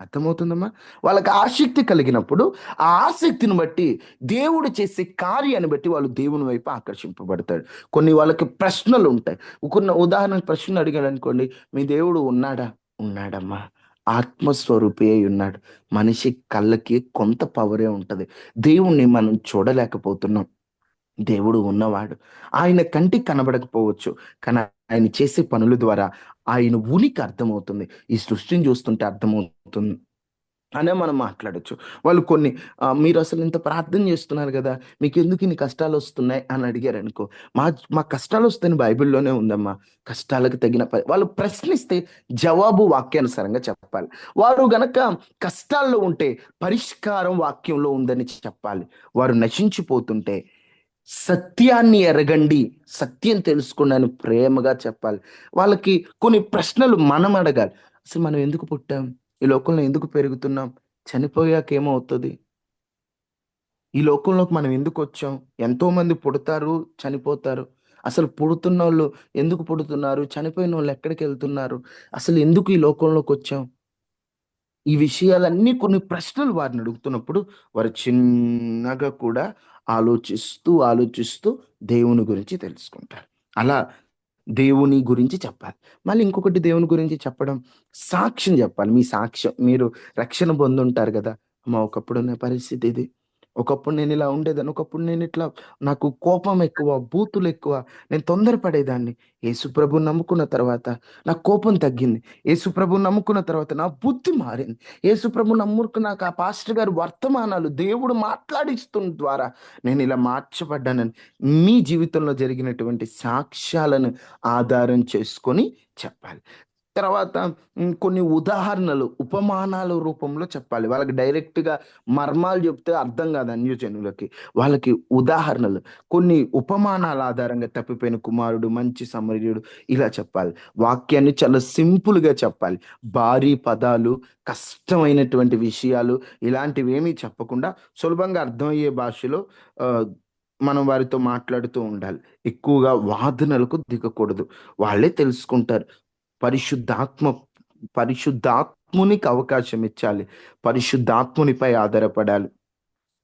S1: అర్థమవుతుందమ్మా? వాళ్ళకి ఆసక్తి కలిగినప్పుడు, ఆ ఆసక్తిని బట్టి దేవుడు చేసే కార్యాన్ని బట్టి వాళ్ళు దేవుని వైపు ఆకర్షింపబడతాడు. కొన్ని వాళ్ళకి ప్రశ్నలుంటాయి. కొన్ని ఉదాహరణకు ప్రశ్న అడిగాడనుకోండి, మీ దేవుడు ఉన్నాడా? ఉన్నాడమ్మా. ఆత్మస్వరూపి అయి ఉన్నాడు. మనిషి కళ్ళకి కొంత పవరే ఉంటది. దేవుణ్ణి మనం చూడలేకపోతున్నాం. దేవుడు ఉన్నవాడు. ఆయన కంటికి కనబడకపోవచ్చు. కానీ ఆయన చేసే పనుల ద్వారా ఆయన ఉనికి అర్థమవుతుంది. ఈ సృష్టిని చూస్తుంటే అర్థమవుతుంది అనే మనం మాట్లాడొచ్చు. వాళ్ళు కొన్ని మీరసలు ఇంత ప్రార్థన చేస్తున్నారు గదా! మీకెందుకు ఇన్ని కష్టాలొస్తున్నాయి అని అడిగారనుకో, మా మా కష్టాలొస్తాయని బైబిల్‌లోనే ఉందమ్మా. కష్టాలకు తగిన వాళ్ళు ప్రశ్నిస్తే జవాబు వాక్యానుసారంగా చెప్పాలి. వారు గనక కష్టాల్లో ఉంటే పరిష్కారం వాక్యంలో ఉందని చెప్పాలి. వారు నశించిపోతుంటే సత్యాన్ని ఎరగండి, సత్యం తెలుసుకోండి అని ప్రేమగా చెప్పాలి. వాళ్ళకి కొన్ని ప్రశ్నలు మనం అడగాలి. అసలు మనం ఎందుకు పుట్టాం? ఈ లోకంలో ఎందుకు పెరుగుతున్నాం? చనిపోయాక ఏమవుతది? ఈ లోకంలోకి మనం ఎందుకొచ్చాం? ఎంతోమంది పుడతారు, చనిపోతారు. అసలు పుడుతున్నోళ్ళు ఎందుకు పుడుతున్నారు? చనిపోయినోళ్ళు ఎక్కడికెళ్తున్నారు? అసలు ఎందుకు ఈ లోకంలోకొచ్చాం? ఈ విషయాలన్నీ కొన్ని ప్రశ్నలు వారిని అడుగుతున్నప్పుడు వారు చిన్నగా కూడా ఆలోచిస్తూ, ఆలోచిస్తూ దేవుని గురించి తెలుసుకుంటారు. అలా దేవుని గురించి చెప్పాలి. మళ్ళీ ఇంకొకటి దేవుని గురించి చెప్పడం, సాక్ష్యం చెప్పాలి. మీ సాక్ష్యం మీరు రక్షణ పొందుంటారు గదా! అమ్మ ఒకప్పుడు నా పరిస్థితి ఇది. ఒకప్పుడు నేను ఇలా ఉండేదాన్ని. ఒకప్పుడు నేను ఇట్లా నాకు కోపం ఎక్కువ, బూతులు ఎక్కువ. నేను తొందరపడేదాన్ని. యేసుప్రభుని నమ్ముకున్న తర్వాత నా కోపం తగ్గింది. యేసుప్రభుని నమ్ముకున్న తర్వాత నా బుద్ధి మారింది. యేసుప్రభుని నమ్ముకున్నాక ఆ పాస్టర్ గారి వర్తమానాలు దేవుడు మాట్లాడిస్తున్న ద్వారా నేను ఇలా మార్చబడ్డానని మీ జీవితంలో జరిగినటువంటి సాక్ష్యాలను ఆధారం చేసుకొని చెప్పాలి. తర్వాత కొన్ని ఉదాహరణలు, ఉపమానాల రూపంలో చెప్పాలి. వాళ్ళకి డైరెక్ట్‌గా మర్మాలు చెప్తే అర్థం కాదు అన్యజనులకి. వాళ్ళకి ఉదాహరణలు, కొన్ని ఉపమానాల ఆధారంగా తప్పిపోయిన కుమారుడు, మంచి సమరయుడు ఇలా చెప్పాలి. వాక్యాన్ని చాలా సింపుల్‌గా చెప్పాలి. భారీ పదాలు, కష్టమైనటువంటి విషయాలు ఇలాంటివేమీ చెప్పకుండా సులభంగా అర్థమయ్యే భాషలో ఆహ్, మనం వారితో మాట్లాడుతూ ఉండాలి. ఎక్కువగా వాదనలకు దిగకూడదు. వాళ్ళే తెలుసుకుంటారు. పరిశుద్ధాత్మ పరిశుద్ధాత్మునికి అవకాశం ఇచ్చాలి. పరిశుద్ధాత్మునిపై ఆధారపడాలి.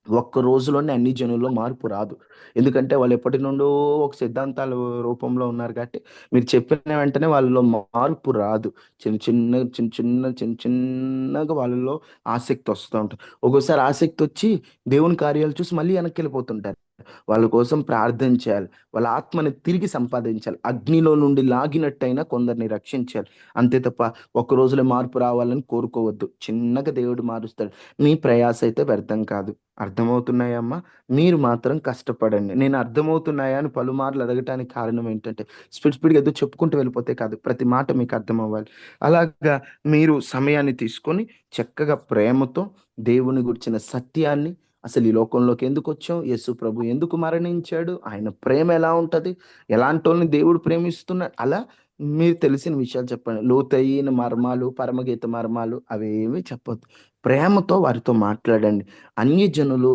S1: ఒక్క రోజులోనే అన్ని జనుల్లో మార్పు రాదు. ఎందుకంటే వాళ్ళు ఎప్పటి నుండో ఒక సిద్ధాంతాల రూపంలో ఉన్నారు కాబట్టి మీరు చెప్పిన వెంటనే వాళ్ళలో మార్పు రాదు. చిన్నగా వాళ్ళలో ఆసక్తి వస్తూ ఉంటది. ఒక్కోసారి ఆసక్తి వచ్చి దేవుని కార్యాలు చూసి మళ్ళీ వెనక్కెళ్ళిపోతుంటారు. వాళ్ళ కోసం ప్రార్థన చేయాలి. వాళ్ళ ఆత్మని తిరిగి సంపాదించాలి. అగ్నిలో నుండి లాగినట్టయినా కొందరిని రక్షించాలి. అంతే తప్ప ఒక్క రోజులో మార్పు రావాలని కోరుకోవద్దు. చిన్నగా దేవుడు మారుస్తాడు. మీ ప్రయాస అయితే వ్యర్థం కాదు. అర్థమవుతున్నాయమ్మా? మీరు మాత్రం కష్టపడండి. నేను అర్థమవుతున్నాయా అని పలుమార్లు అడగటానికి కారణం ఏంటంటే, స్పీడ్‌గా ఏదో చెప్పుకుంటూ వెళ్ళిపోతే కాదు. ప్రతి మాట మీకు అర్థమవ్వాలి. అలాగా మీరు సమయాన్ని తీసుకొని చక్కగా ప్రేమతో దేవుని గురించిన సత్యాన్ని, అసలు ఈ లోకంలోకి ఎందుకొచ్చాం? యేసు ప్రభు ఎందుకు మరణించాడు? ఆయన ప్రేమ ఎలా ఉంటది? ఎలాంటోళ్ళని దేవుడు ప్రేమిస్తున్నాడు? అలా మీరు తెలిసిన విషయాలు చెప్పండి. లోతైన మర్మాలు, పరమగీత మర్మాలు అవేమీ చెప్పొద్దు. ప్రేమతో వారితో మాట్లాడండి. అన్యజనులు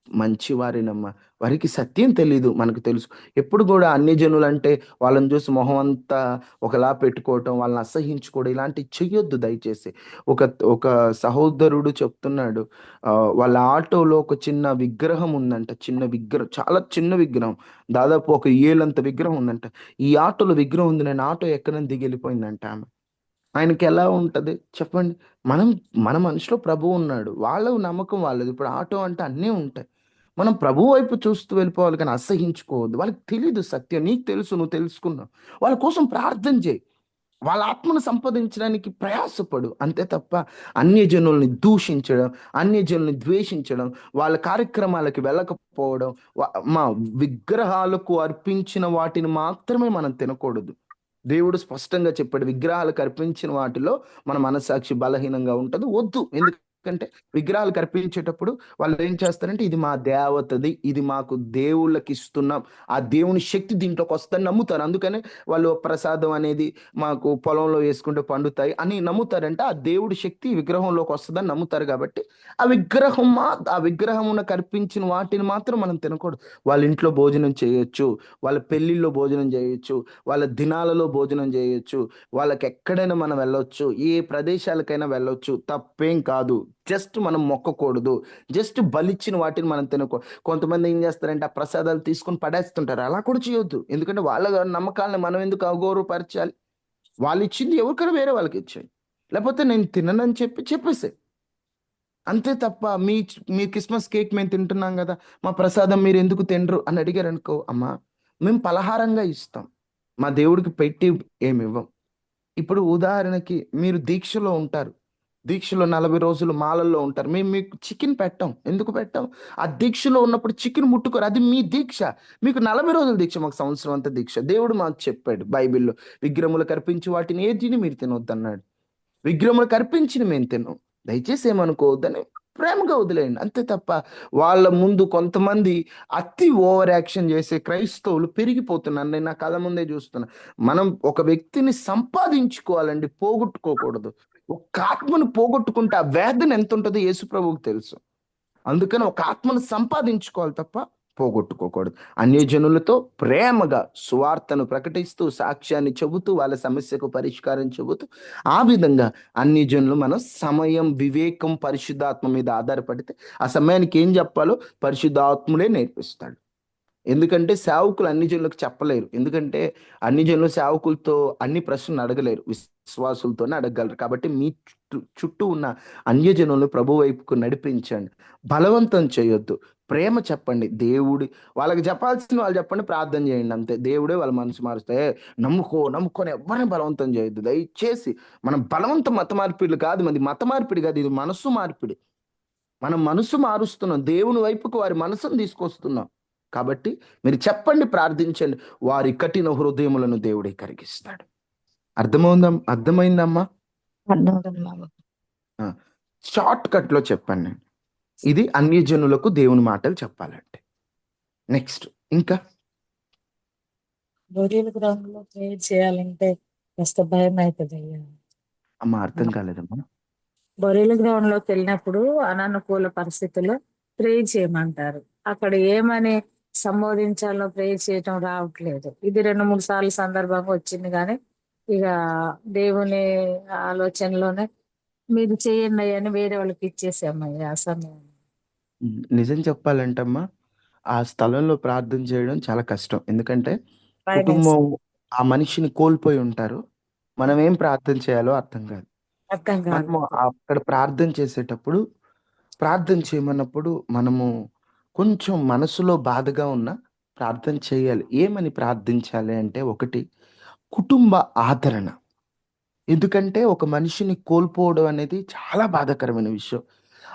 S1: మంచివారేనమ్మా. వారికి సత్యం తెలీదు. మనకు తెలుసు. ఎప్పుడు గూడా అన్యజనులంటే వాళ్ళని చూసి మొహం అంతా ఒకలా పెట్టుకోవటం, వాళ్ళని అసహ్యించుకోవడం ఇలాంటివి చెయ్యొద్దు దయచేసి. ఒక ఒక సహోదరుడు చెప్తున్నాడు. వాళ్ళ ఆటోలో ఒక చిన్న విగ్రహం ఉందంట. చిన్న విగ్రహం, చాలా చిన్న విగ్రహం. దాదాపు ఒక ఏలంత విగ్రహం ఉందంట. ఈ ఆటోలో విగ్రహం ఉంది. నేను ఆటో ఎక్కనని దిగి వెళ్ళిపోయిందంట ఆమె. ఆయనకెలా ఉంటది చెప్పండి? మనం మన మనిషిలో ప్రభువు ఉన్నాడు. వాళ్ళ నమ్మకం వాళ్ళది. ఇప్పుడు ఆటో అంటే అన్నీ ఉంటాయి. మనం ప్రభువు వైపు చూస్తూ వెళ్ళిపోవాలి కానీ అసహించుకోవద్దు. వాళ్ళకి తెలీదు సత్యం. నీకు తెలుసు, నువ్వు తెలుసుకున్నావు. వాళ్ళ కోసం ప్రార్థన చేయి. వాళ్ళ ఆత్మను సంపాదించడానికి ప్రయాసపడు. అంతే తప్ప అన్యజనుల్ని దూషించడం, అన్యజనుల్ని ద్వేషించడం, వాళ్ళ కార్యక్రమాలకి వెళ్ళకపోవడం, మా విగ్రహాలకు అర్పించిన వాటిని మాత్రమే మనం తినకూడదు. దేవుడు స్పష్టంగా చెప్పాడు. విగ్రహాలకు అర్పించిన వాటిలో మన మనస్సాక్షి బలహీనంగా ఉంటది. వద్దు. ఎందుకంటే విగ్రహాలకు అర్పించేటప్పుడు వాళ్ళు ఏం చేస్తారంటే ఇది మా దేవతది. ఇది మాకు దేవుళ్ళకి ఇస్తున్నాం. ఆ దేవుని శక్తి దీంట్లోకి వస్తదని నమ్ముతారు. అందుకనే వాళ్ళు ప్రసాదం అనేది మాకు పొలంలో వేసుకుంటే పండుతాయి అని నమ్ముతారంటే ఆ దేవుడి శక్తి విగ్రహంలోకి వస్తదని నమ్ముతారు కాబట్టి ఆ విగ్రహమునకు అర్పించిన వాటిని మాత్రం మనం తినకూడదు. వాళ్ళ ఇంట్లో భోజనం చేయొచ్చు. వాళ్ళ పెళ్ళిల్లో భోజనం చేయొచ్చు. వాళ్ళ దినాలలో భోజనం చేయొచ్చు. వాళ్ళకెక్కడైనా మనం వెళ్ళొచ్చు. ఏ ప్రదేశాలకైనా వెళ్ళొచ్చు. తప్పేం కాదు. జస్ట్ మనం మొక్కకూడదు. జస్ట్ బలిచ్చిన వాటిని మనం కొంతమంది ఏం చేస్తారంటే ఆ ప్రసాదాలు తీసుకొని పడేస్తుంటారు. అలా కూడా చేయొద్దు. ఎందుకంటే వాళ్ళ నమ్మకాలను మనం ఎందుకు అగౌరవపరచాలి? వాళ్ళిచ్చింది ఎవరికైనా వేరే వాళ్ళకిచ్చేయి. లేకపోతే నేను తిననని చెప్పేసేయి. అంతే తప్ప మీ క్రిస్మస్ కేక్ మేము తింటున్నాం గదా! మా ప్రసాదం మీరెందుకు తినరు అని అడిగారనుకో, అమ్మా మేము పలహారంగా ఇస్తాం. మా దేవుడికి పెట్టి ఏమివ్వం. ఇప్పుడు ఉదాహరణకి మీరు దీక్షలో ఉంటారు. దీక్షలో 40 రోజులు మాలల్లో ఉంటారు. మేము మీకు చికెన్ పెట్టం. ఎందుకు పెట్టం? ఆ దీక్షలో ఉన్నప్పుడు చికెన్ ముట్టుకోరు. అది మీ దీక్ష. మీకు 40 రోజుల దీక్ష, మాకు సంవత్సరం అంతా దీక్ష. దేవుడు మాకు చెప్పాడు బైబిల్‌లో. విగ్రహములకు అర్పించి వాటిని ఏదిని మీరు తినొద్దన్నాడు. విగ్రహములకు అర్పించినవి మేము తినం. దయచేసి ఏమనుకోవద్దని ప్రేమగా వదిలేయండి. అంతే తప్ప వాళ్ళ ముందు కొంతమంది అతి ఓవర్ యాక్షన్ చేసే క్రైస్తవులు పెరిగిపోతున్నారు. నేను నా కళ్ళ ముందే చూస్తున్నా. మనం ఒక వ్యక్తిని సంపాదించుకోవాలండి, పోగొట్టుకోకూడదు. ఒక ఆత్మను పోగొట్టుకుంటే ఆ వేదన ఎంతుంటదో యేసు ప్రభువుకు తెలుసు. అందుకని ఒక ఆత్మను సంపాదించుకోవాలి తప్ప పోగొట్టుకోకూడదు. అన్యజనులతో ప్రేమగా సువార్తను ప్రకటిస్తూ, సాక్ష్యాన్ని చెబుతూ, వాళ్ళ సమస్యకు పరిష్కారం చెబుతూ, ఆ విధంగా అన్యజనులు మనం సమయం, వివేకం, పరిశుద్ధాత్మ మీద ఆధారపడితే ఆ సమయానికి ఏం చెప్పాలో పరిశుద్ధాత్ముడే నేర్పిస్తాడు. ఎందుకంటే సేవకులు అన్ని జనులకు చెప్పలేరు. ఎందుకంటే అన్ని జనులు సేవకులతో అన్ని ప్రశ్నలు అడగలేరు. విశ్వాసులతోనే అడగగలరు. కాబట్టి మీ చుట్టూ ఉన్న అన్యజనులను ప్రభు వైపుకు నడిపించండి. బలవంతం చేయొద్దు. ప్రేమ చెప్పండి. వాళ్ళకి చెప్పాల్సింది వాళ్ళు చెప్పండి. ప్రార్థన చేయండి అంతే. దేవుడే వాళ్ళ మనసు మారుస్తే నమ్ముకో అని ఎవరిని బలవంతం చేయొద్దు. దయచేసి మనం బలవంతం మత మార్పిడి కాదు. మత మార్పిడి కాదు. ఇది మనస్సు మార్పిడి. మనం మనసు మారుస్తున్నాం. దేవుని వైపుకు వారి మనసును తీసుకొస్తున్నాం. కాబట్టి మీరు చెప్పండి, ప్రార్థించండి. వారి కఠిన హృదయములను దేవుడే కరిగిస్తాడు. అర్థమైందమ్మా?
S3: అర్థమవుతుంది బాబు.
S1: షార్ట్ కట్ లో చెప్పండి. ఇది అన్యజనులకు దేవుని మాటలు చెప్పాలంటే. నెక్స్ట్ ఇంకా
S2: బొరియల్ గ్రౌండ్ లో ప్రేయర్ చేయాలంటే కాస్త భయం అవుతుంది అయ్యా.
S1: అమ్మా అర్థం కాలేదమ్మా.
S2: బొరియల్ గ్రౌండ్ లోకి వెళ్ళినప్పుడు అనానుకూల పరిస్థితుల్లో ప్రేయర్ చేయమంటారు. అక్కడ ఏమని సంబోధించాలో ప్రేయర్ చేయటం రావట్లేదు. ఇది 2-3 సార్లు సందర్భంగా వచ్చింది, కానీ ఇక దేవుని ఆలోచనలోనే మీరు చేయండి అయ్యా అని వేరే వాళ్ళకి ఇచ్చేసామయ్యా ఆ సమయం.
S1: నిజం చెప్పాలంటమ్మా, ఆ స్థలంలో ప్రార్థన చేయడం చాలా కష్టం. ఎందుకంటే
S2: భయం
S1: కుటుంబం
S2: వేస్తుంది.
S1: ఆ మనిషిని కోల్పోయి ఉంటారు. మనం ఏం ప్రార్థన చేయాలో అర్థం కాదు.
S2: అర్థం
S1: మనము
S2: కాదు.
S1: అక్కడ ప్రార్థన చేసేటప్పుడు, ప్రార్థన చేయమన్నప్పుడు మనము కొంచెం మనసులో బాధగా ఉన్నా ప్రార్థన చేయాలి. ఏమని ప్రార్థించాలి అంటే, ఒకటి కుటుంబ ఆదరణ. ఎందుకంటే ఒక మనిషిని కోల్పోవడం అనేది చాలా బాధాకరమైన విషయం.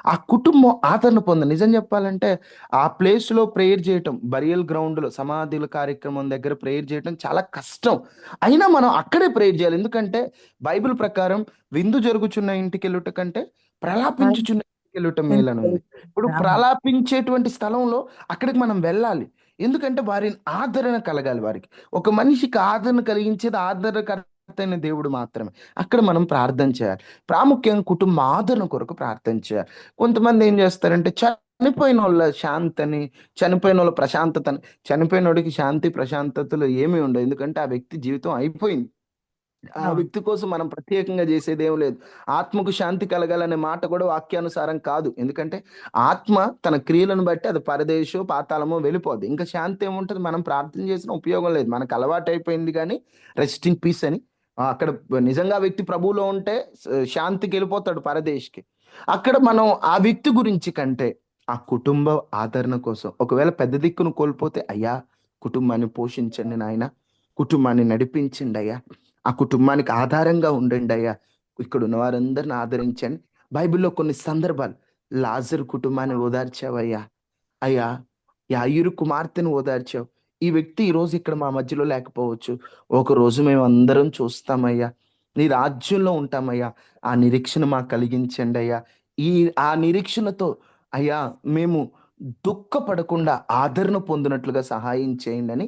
S1: ఆ కుటుంబం ఆదరణ నిజం చెప్పాలంటే ఆ ప్లేస్‌లో ప్రేయర్ చేయటం, బరియల్ గ్రౌండ్‌లో సమాధుల కార్యక్రమం దగ్గర ప్రేయర్ చేయటం చాలా కష్టం. అయినా మనం అక్కడే ప్రేయర్ చేయాలి. ఎందుకంటే బైబిల్ ప్రకారం విందు జరుగుచున్న ఇంటికెళ్ళుట కంటే ప్రలాపించుచున్న ఇంటికెళ్ళుట మేలనుంది. ఇప్పుడు ప్రలాపించేటువంటి స్థలంలో అక్కడికి మనం వెళ్ళాలి. ఎందుకంటే వారిని ఆదరణ కలగాలి వారికి. ఒక మనిషికి ఆదరణ కలిగించేది ఆదరణకర్త అయిన దేవుడు మాత్రమే. అక్కడ మనం ప్రార్థన చేయాలి. ప్రాముఖ్యంగా కుటుంబ ఆదరణ కొరకు ప్రార్థన చేయాలి. కొంతమంది ఏం చేస్తారంటే చనిపోయినోళ్ళ శాంతని, చనిపోయినోళ్ళ ప్రశాంతతని, చనిపోయినోడికి శాంతి, ప్రశాంతతలు ఏమీ ఉండవు. ఎందుకంటే ఆ వ్యక్తి జీవితం అయిపోయింది. ఆ వ్యక్తి కోసం మనం ప్రత్యేకంగా చేసేదేం లేదు. ఆత్మకు శాంతి కలగాలనే మాట కూడా వాక్యానుసారం కాదు. ఎందుకంటే ఆత్మ తన క్రియలను బట్టి అది పరదేశో, పాతాళమో వెళ్ళిపోద్ది. ఇంకా శాంతి ఏముంటది? మనం ప్రార్థన చేసిన ఉపయోగం లేదు. మనకు అలవాటైపోయింది గానీ రెస్ట్ ఇన్ పీస్ అని. అక్కడ నిజంగా ఆ వ్యక్తి ప్రభువులో ఉంటే శాంతికి వెళ్ళిపోతాడు పరదేశ్‌కి. అక్కడ మనం ఆ వ్యక్తి గురించి కంటే ఆ కుటుంబ ఆదరణ కోసం, ఒకవేళ పెద్ద దిక్కును కోల్పోతే, అయ్యా కుటుంబాన్ని పోషించండి నాయన, కుటుంబాన్ని నడిపించండయ్యా, ఆ కుటుంబానికి ఆధారంగా ఉండండయ్యా, ఇక్కడున్న వారందరిని ఆదరించండి. బైబిల్‌లో కొన్ని సందర్భాలు, లాజరు కుటుంబాన్ని ఓదార్చావయ్యా, అయ్యా యాయిరు కుమార్తెను ఓదార్చావు. ఈ వ్యక్తి ఈరోజు ఇక్కడ మా మధ్యలో లేకపోవచ్చు. ఒకరోజు మేమందరం చూస్తామయ్యా. నీ రాజ్యంలో ఉంటామయ్యా. ఆ నిరీక్షణ మాకు కలిగించండయ్యా. ఆ నిరీక్షణతో అయ్యా మేము దుఃఖపడకుండా ఆదరణ పొందినట్లుగా సహాయం చేయండని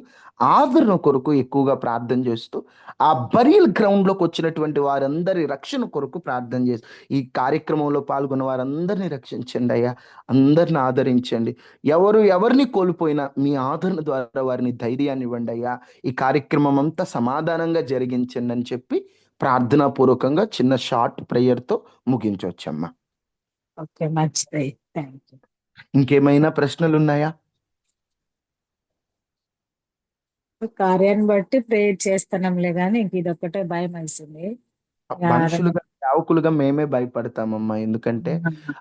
S1: ఆదరణ కొరకు ఎక్కువగా ప్రార్థన చేస్తూ, ఆ బరియల్ గ్రౌండ్‌లోకి వచ్చినటువంటి వారందరి రక్షణ కొరకు ప్రార్థన చేసి, ఈ కార్యక్రమంలో పాల్గొన్న వారందరిని రక్షించండయ్యా. అందరిని ఆదరించండి. ఎవరిని కోల్పోయినా మీ ఆదరణ ద్వారా వారిని ధైర్యాన్ని ఇవ్వండయ్యా. ఈ కార్యక్రమం అంతా సమాధానంగా జరిగించండి అని చెప్పి ప్రార్థనా పూర్వకంగా చిన్న షార్ట్ ప్రేయర్‌తో ముగించొచ్చమ్మా.
S2: ఓకే, మంచిది. Thank you.
S1: ఇంకేమైనా ప్రశ్నలున్నాయా?
S2: కార్యాన్ని బట్టి ప్రేయర్ చేస్తున్నాంలే, కానీ ఇంక ఇదొక్కటే భయం వేసింది.
S1: మనుషులుగా, సేవకులుగా మేమే భయపడతామమ్మా. ఎందుకంటే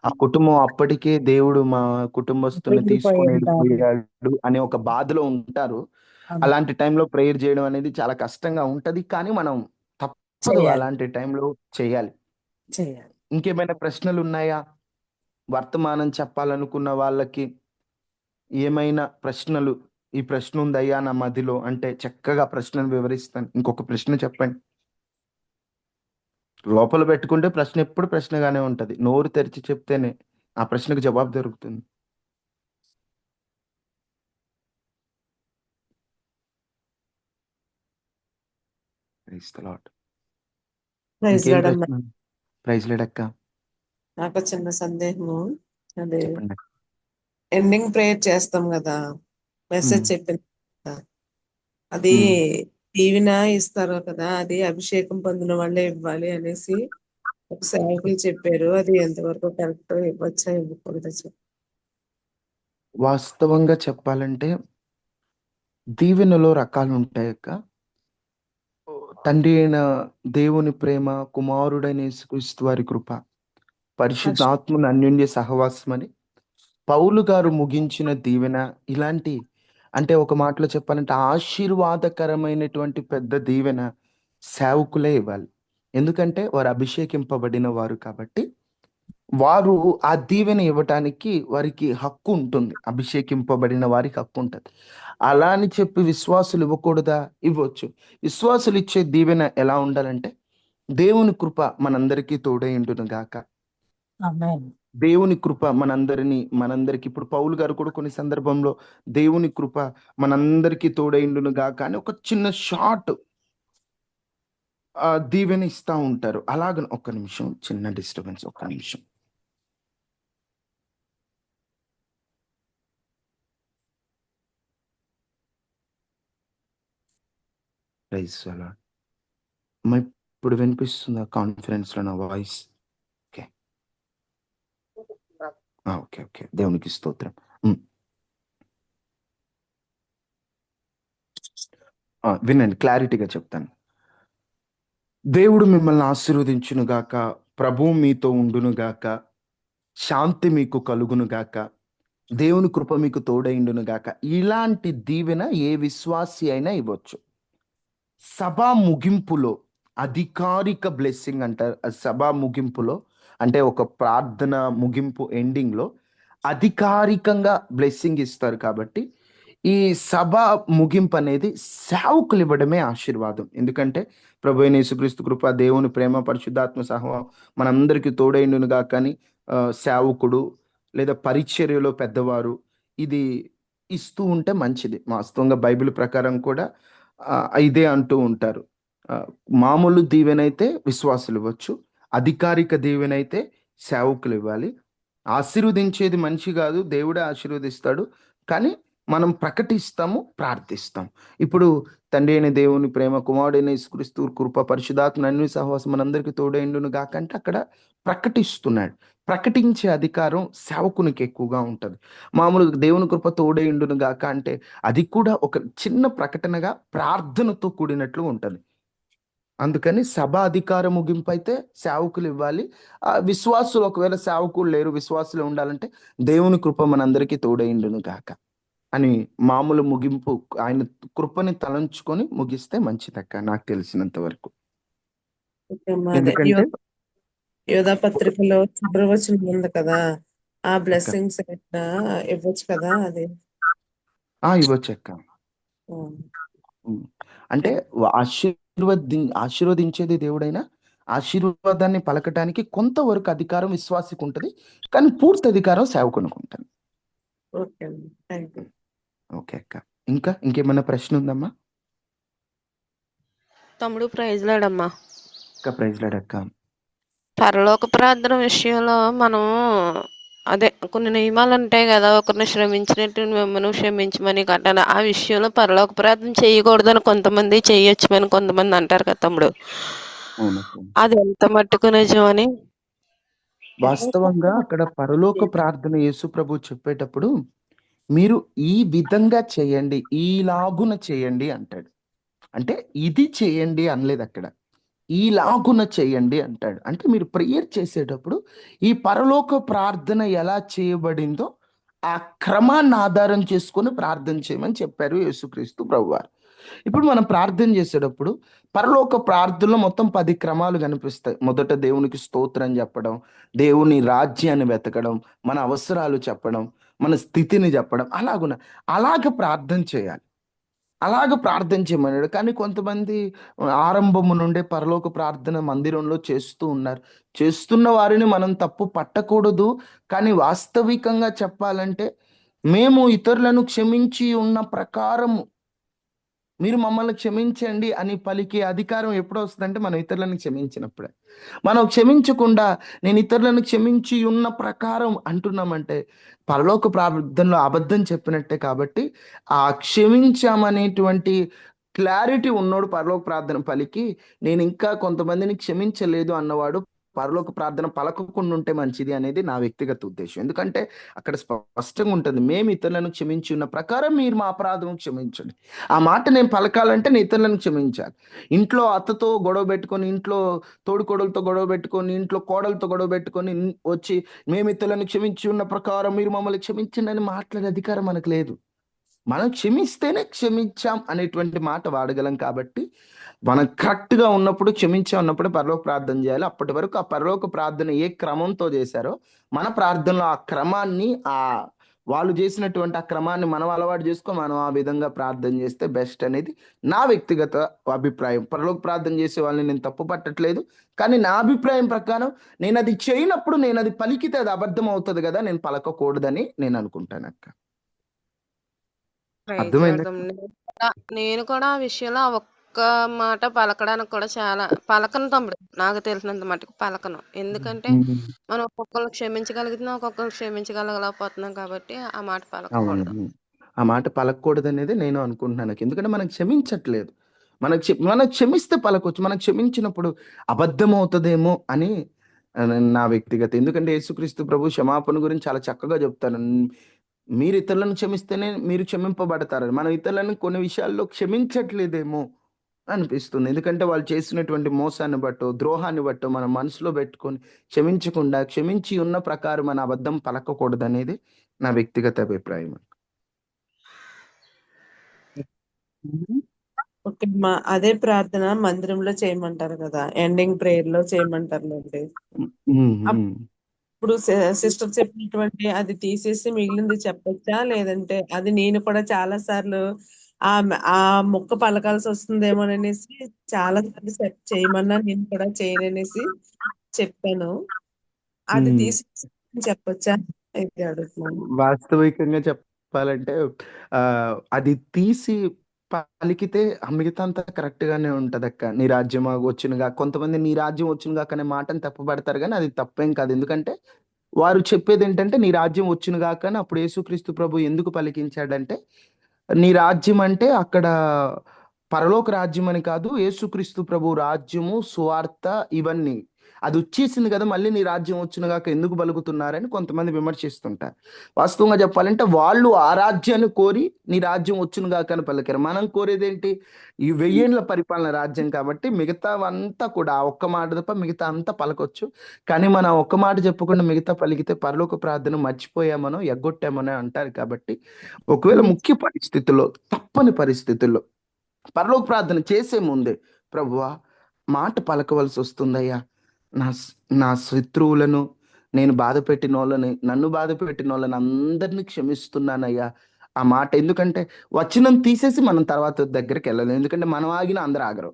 S1: ఆ కుటుంబం అప్పటికే దేవుడు మా కుటుంబస్తుల్ని
S2: కృంగిపోయి
S1: తీసుకొని
S2: ఉంటారు.
S1: వెళ్ళిపోయాడు అనే ఒక బాధలో ఉంటారు.
S2: అవును.
S1: అలాంటి టైంలో ప్రేయర్ చేయడం అనేది చాలా కష్టంగా ఉంటది. కానీ మనం తప్పదు,
S2: చేయాలి.
S1: అలాంటి టైంలో చేయాలి.
S2: చేయాలి.
S1: ఇంకేమైనా ప్రశ్నలున్నాయా? వర్తమానం చెప్పాలనుకున్న వాళ్ళకి ఏమైనా ప్రశ్నలు, ఈ ప్రశ్న ఉందయ్యా నా మదిలో అంటే చక్కగా ప్రశ్నను వివరిస్తాను. ఇంకొక ప్రశ్న చెప్పండి. లోపల పెట్టుకుంటే ప్రశ్న ఎప్పుడు ప్రశ్నగానే ఉంటది. నోరు తెరిచి చెప్తేనే ఆ ప్రశ్నకు జవాబు దొరుకుతుంది. Praise the Lord.
S4: ప్రైజ్
S1: ఇంకేం
S4: లార్డ్ అన్న.
S1: ప్రశ్న? ప్రైజ్ లార్డ్ అక్క.
S4: నాకు చిన్న సందేహము. అదే
S1: చెప్పండి అక్క.
S4: ఎండింగ్ ప్రేయర్ చేస్తాం కదా, మెసేజ్
S1: ఉమ్,
S4: చెప్పిన తర్వాత. అది
S1: ఉమ్.
S4: దీవెన ఇస్తారు కదా, అది అభిషేకం పొందిన వాళ్ళే ఇవ్వాలి అనేసి ఒక సేవకులు చెప్పారు. అది ఎంతవరకు కరెక్ట్, ఇవ్వచ్చా ఇవ్వకూడదా
S1: వాస్తవంగా చెప్పాలంటే దీవెనలో రకాలు ఉంటాయక్క. తండ్రి అయిన దేవుని ప్రేమ, కుమారుడైన యేసుక్రీస్తు వారి కృప, పరిశుద్ధాత్మని అన్యోన్య సహవాసమని పౌలు గారు ముగించిన దీవెన, ఇలాంటి అంటే ఒక మాటలో చెప్పాలంటే ఆశీర్వాదకరమైనటువంటి పెద్ద దీవెన సేవకులే ఇవ్వాలి. ఎందుకంటే వారు అభిషేకింపబడిన వారు కాబట్టి వారు ఆ దీవెన ఇవ్వటానికి వారికి హక్కు ఉంటుంది. అభిషేకింపబడిన వారికి హక్కు ఉంటుంది. అలా అని చెప్పి విశ్వాసులు ఇవ్వకూడదా? ఇవ్వచ్చు. విశ్వాసులు ఇచ్చే దీవెన ఎలా ఉండాలంటే, దేవుని కృప మనందరికీ తోడైయుండును గాక.
S2: ఆమేన్.
S1: దేవుని కృప మనందరికి ఇప్పుడు పౌలు గారు కూడా కొన్ని సందర్భంలో దేవుని కృప మనందరికీ తోడైయుండును గాక అని ఒక చిన్న షార్ట్ దీవెన ఇస్తా ఉంటారు. అలాగ ఒక్క నిమిషం, చిన్న డిస్టర్బెన్స్, ఒక్క నిమిషం. ప్రైజ్ అలాడ్. ఇప్పుడు వినిపిస్తుందా కాన్ఫరెన్స్ లో నా వాయిస్? ఓకే ఓకే ఓకే, దేవునికి స్తోత్రం. వినండి, క్లారిటీగా చెప్తాను. దేవుడు మిమ్మల్ని ఆశీర్వదించును గాక, ప్రభువు మీతో ఉండును గాక, శాంతి మీకు కలుగును గాక, దేవుని కృప మీకు తోడైండును గాక. ఇలాంటి దీవెన ఏ విశ్వాసి అయినా ఇవ్వచ్చు. సభా ముగింపులో అధికారిక బ్లెస్సింగ్ అంటారు. సభా ముగింపులో అంటే ఒక ప్రార్థన ముగింపు ఎండింగ్లో అధికారికంగా బ్లెస్సింగ్ ఇస్తారు. కాబట్టి ఈ సభ ముగింపు అనేది సేవకులు ఇవ్వడమే ఆశీర్వాదం. ఎందుకంటే ప్రభు అయిన యేసుక్రీస్తు కృప, దేవుని ప్రేమ, పరిశుద్ధాత్మ సహవాసం మనందరికీ తోడైండునుగా. కానీ సేవకుడు లేదా పరిచర్యలో పెద్దవారు ఇది ఇస్తూ ఉంటే మంచిది. వాస్తవంగా బైబిల్ ప్రకారం కూడా ఇదే అంటూ ఉంటారు. మామూలు దీవెనైతే విశ్వాసులు ఇవ్వచ్చు, అధికారిక దీవెనైతే సేవకులు ఇవ్వాలి. ఆశీర్వదించేది మనిషి కాదు, దేవుడే ఆశీర్వదిస్తాడు. కానీ మనం ప్రకటిస్తాము, ప్రార్థిస్తాం. ఇప్పుడు తండ్రి అయిన దేవుని ప్రేమ, కుమారుడైన యేసుక్రీస్తు కృప, పరిశుద్ధాత్మ అన్యోన్య సహవాసం మనందరికీ తోడైండును గాక అంటే అక్కడ ప్రకటిస్తున్నాడు. ప్రకటించే అధికారం సేవకునికి ఎక్కువగా ఉంటుంది. మామూలుగా దేవుని కృప తోడైండును గాక అంటే అది కూడా ఒక చిన్న ప్రకటనగా ప్రార్థనతో కూడినట్లు ఉంటుంది. అందుకని సభ అధికార ముగింపు అయితే సేవకులు ఇవ్వాలి. విశ్వాసులు ఒకవేళ సేవకులు లేరు, విశ్వాసులు ఉండాలంటే దేవుని కృప మనందరికీ తోడైండును గాక అని మామూలు ముగింపు, ఆయన కృపని తలంచుకొని ముగిస్తే మంచిదక్క, నాకు తెలిసినంత వరకు. ఎందుకంటే
S4: యోధా పత్రికలో చివరి వచనం ఉంది కదా, ఆ బ్లెస్సింగ్స్ ఇవ్వచ్చు కదా. అది
S1: ఇవ్వచ్చు అక్క. అంటే ఆశీర్వదించేది దేవుడైనా ఆశీర్వాదాన్ని పలకటానికి కొంతవరకు అధికారం విశ్వాసికి ఉంటుంది, కానీ పూర్తి అధికారం సేవకునికి ఉంటుంది. ఓకే అక్క, ఇంకేమన్నా ప్రశ్న ఉందమ్మా?
S5: తమ్ముడు ప్రైజ్ లాడమ్మా.
S1: ప్రైజ్ లాడక్క.
S5: పరలోక ప్రార్థన విషయంలో మనం అదే కొన్ని నియమాలు ఉంటాయి కదా, ఒకరిని శ్రమించినట్టు మిమ్మల్ని క్షమించమని కట్టాలి. ఆ విషయంలో పరలోక ప్రార్థన చేయకూడదని కొంతమంది, చేయొచ్చమని కొంతమంది అంటారు కదా తమ్ముడు. అది ఎంత మట్టుకు నిజమని?
S1: వాస్తవంగా అక్కడ పరలోక ప్రార్థన యేసు ప్రభు చెప్పేటప్పుడు మీరు ఈ విధంగా చేయండి, ఈలాగున చేయండి అంటాడు. అంటే ఇది చేయండి అనలేదు అక్కడ, ఈలాగున చేయండి అంటాడు. అంటే మీరు ప్రేయర్ చేసేటప్పుడు ఈ పరలోక ప్రార్థన ఎలా చేయబడిందో ఆ క్రమాన్ని ఆధారం చేసుకొని ప్రార్థన చేయమని చెప్పారు యేసుక్రీస్తు ప్రభువారు. ఇప్పుడు మనం ప్రార్థన చేసేటప్పుడు పరలోక ప్రార్థనలో మొత్తం 10 క్రమాలు కనిపిస్తాయి. మొదట దేవునికి స్తోత్రం చెప్పడం, దేవుని రాజ్యాన్ని వెతకడం, మన అవసరాలు చెప్పడం, మన స్థితిని చెప్పడం, అలాగ ప్రార్థన చేయాలి. అలాగ ప్రార్థన చేయమన్నాడు. కానీ కొంతమంది ఆరంభము నుండే పరలోక ప్రార్థన మందిరంలో చేస్తూ ఉన్నారు. చేస్తున్న వారిని మనం తప్పు పట్టకూడదు. కానీ వాస్తవికంగా చెప్పాలంటే మేము ఇతరులను క్షమించి ఉన్న ప్రకారము మీరు మమ్మల్ని క్షమించండి అని పలికే అధికారం ఎప్పుడు వస్తుందంటే మనం ఇతరులను క్షమించినప్పుడే. మనం క్షమించకుండా నేను ఇతరులను క్షమించి ఉన్న ప్రకారం అంటున్నామంటే పరలోక ప్రార్థనలో అబద్ధం చెప్పినట్టే. కాబట్టి ఆ క్షమించామనేటువంటి క్లారిటీ ఉన్నోడు పరలోక ప్రార్థన పలికి నేను ఇంకా కొంతమందిని క్షమించలేదు అన్నవాడు పరలోక ప్రార్థన పలకకుండా ఉంటే మంచిది అనేది నా వ్యక్తిగత ఉద్దేశం. ఎందుకంటే అక్కడ స్పష్టంగా ఉంటుంది, మేము ఇతరులను క్షమించి ఉన్న ప్రకారం మీరు మా అపరాధం క్షమించండి. ఆ మాట నేను పలకాలంటే నేను ఇతరులను క్షమించాలి. ఇంట్లో అత్తతో గొడవ పెట్టుకొని, ఇంట్లో తోడుకోడలతో గొడవ పెట్టుకొని, ఇంట్లో కోడలతో గొడవ పెట్టుకొని వచ్చి మేము ఇతరులను క్షమించి ఉన్న ప్రకారం మీరు మమ్మల్ని క్షమించండి అని మాట్లాడే అధికారం మనకు లేదు. మనం క్షమిస్తేనే క్షమించాం అనేటువంటి మాట వాడగలం. కాబట్టి మనం కరెక్ట్గా ఉన్నప్పుడు, క్షమించాం ఉన్నప్పుడు పరలోక ప్రార్థన చేయాలి. అప్పటి వరకు ఆ పరలోక ప్రార్థన ఏ క్రమంతో చేశారో మన ప్రార్థనలో ఆ క్రమాన్ని, వాళ్ళు చేసినటువంటి ఆ క్రమాన్ని మనం అలవాటు చేసుకొని మనం ఆ విధంగా ప్రార్థన చేస్తే బెస్ట్ అనేది నా వ్యక్తిగత అభిప్రాయం. పరలోక ప్రార్థన చేసే వాళ్ళని నేను తప్పు పట్టట్లేదు, కానీ నా అభిప్రాయం ప్రకారం నేను అది చేయనప్పుడు, నేను అది పలికితే అది అబద్ధం అవుతుంది కదా, నేను పలకకూడదని నేను అనుకుంటాను అక్క.
S5: ప్రైజ్
S1: అర్థమైందా?
S5: లార్డ్. నేను కూడా ఆ విషయంలో ఆ ఒక్క మాట పలకడానికి కూడా చాలా పలకను తమ్ముడు. నాకు తెలిసినంత మటుకు పలకను. ఎందుకంటే మనం ఒక్కొక్కరు క్షమించగలుగుతున్నాం, ఒక్కొక్కరు క్షమించగలగలేకపోతున్నాం కాబట్టి ఆ మాట
S1: అవును,
S5: పలకకూడదు.
S1: ఆ మాట పలకూడదు అనేది నేను అనుకుంటున్నాను. ఎందుకంటే మనం క్షమించట్లేదు. మనం క్షమిస్తే పలకొచ్చు. మనం క్షమించినప్పుడు అబద్ధం అవుతుందేమో అని నా వ్యక్తిగత. ఎందుకంటే యేసుక్రీస్తు ప్రభు క్షమాపణ గురించి చాలా చక్కగా చెప్తారు. మీరు ఇతరులను క్షమిస్తేనే మీరు క్షమింపబడతారు. మనం ఇతరులను కొన్ని విషయాల్లో క్షమించట్లేదేమో అనిపిస్తుంది. ఎందుకంటే వాళ్ళు చేసినటువంటి మోసాన్ని బట్టో, ద్రోహాన్ని బట్టో మనం మనసులో పెట్టుకొని క్షమించకుండా, క్షమించి ఉన్న ప్రకారం మన అబద్ధం పలకకూడదు అనేది నా వ్యక్తిగత అభిప్రాయం.
S4: ఓకే. అదే ప్రార్థన మందిరంలో చేయమంటారు కదా, ఎండింగ్ ప్రేయర్ లో చేయమంటారులేండి. ఇప్పుడు సిస్టర్ చెప్పినటువంటి అది తీసేసి మిగిలింది చెప్పొచ్చా, లేదంటే అది నేను కూడా చాలా సార్లు ఆ మొక్క పలకాల్సి వస్తుందేమోననేసి చాలా సార్లు చేయమన్నా నేను కూడా చేయననేసి చెప్పాను. అది తీసేసి చెప్పొచ్చా అయితే అడుగుతున్నాను.
S1: వాస్తవికంగా చెప్పాలంటే అది తీసి పలికితే మిగతా అంతా కరెక్ట్ గానే ఉంటదక్క. నీ రాజ్యం వచ్చునుగా, కొంతమంది నీ రాజ్యం వచ్చునుగా అనే మాటను తప్పుపడతారు, కానీ అది తప్పేం కాదు. ఎందుకంటే వారు చెప్పేది ఏంటంటే నీ రాజ్యం వచ్చునుగాక అని. అప్పుడు యేసుక్రీస్తు ప్రభు ఎందుకు పలికించాడంటే, నీ రాజ్యం అంటే అక్కడ పరలోక రాజ్యం అని కాదు, యేసుక్రీస్తు ప్రభు రాజ్యము, సువార్త ఇవన్నీ. అది వచ్చేసింది కదా, మళ్ళీ నీ రాజ్యం వచ్చునుగాక ఎందుకు పలుకుతున్నారని కొంతమంది విమర్శిస్తుంటారు. వాస్తవంగా చెప్పాలంటే వాళ్ళు ఆ రాజ్యాన్ని కోరి నీ రాజ్యం వచ్చునుగాక అని పలికారు. మనం కోరేదేంటి? ఈ 1000 ఏళ్ల పరిపాలన రాజ్యం. కాబట్టి మిగతావంతా కూడా ఆ ఒక్క మాట తప్ప మిగతా అంతా పలకొచ్చు. కానీ మనం ఒక్క మాట చెప్పకుండా మిగతా పలికితే పరలోక ప్రార్థన మర్చిపోయామనో, ఎగ్గొట్టామనో అంటారు. కాబట్టి ఒకవేళ ముఖ్య పరిస్థితుల్లో, తప్పని పరిస్థితుల్లో పరలోక ప్రార్థన చేసే ముందే, ప్రభువా మాట పలకవలసి వస్తుందయ్యా, నా శత్రువులను, నేను బాధ పెట్టిన వాళ్ళని, నన్ను బాధ పెట్టిన వాళ్ళని అందరినీ క్షమిస్తున్నానయ్యా ఆ మాట. ఎందుకంటే వచనం తీసేసి మనం తర్వాత దగ్గరికి వెళ్ళలేం. ఎందుకంటే మనం ఆగినా అందరూ ఆగరు,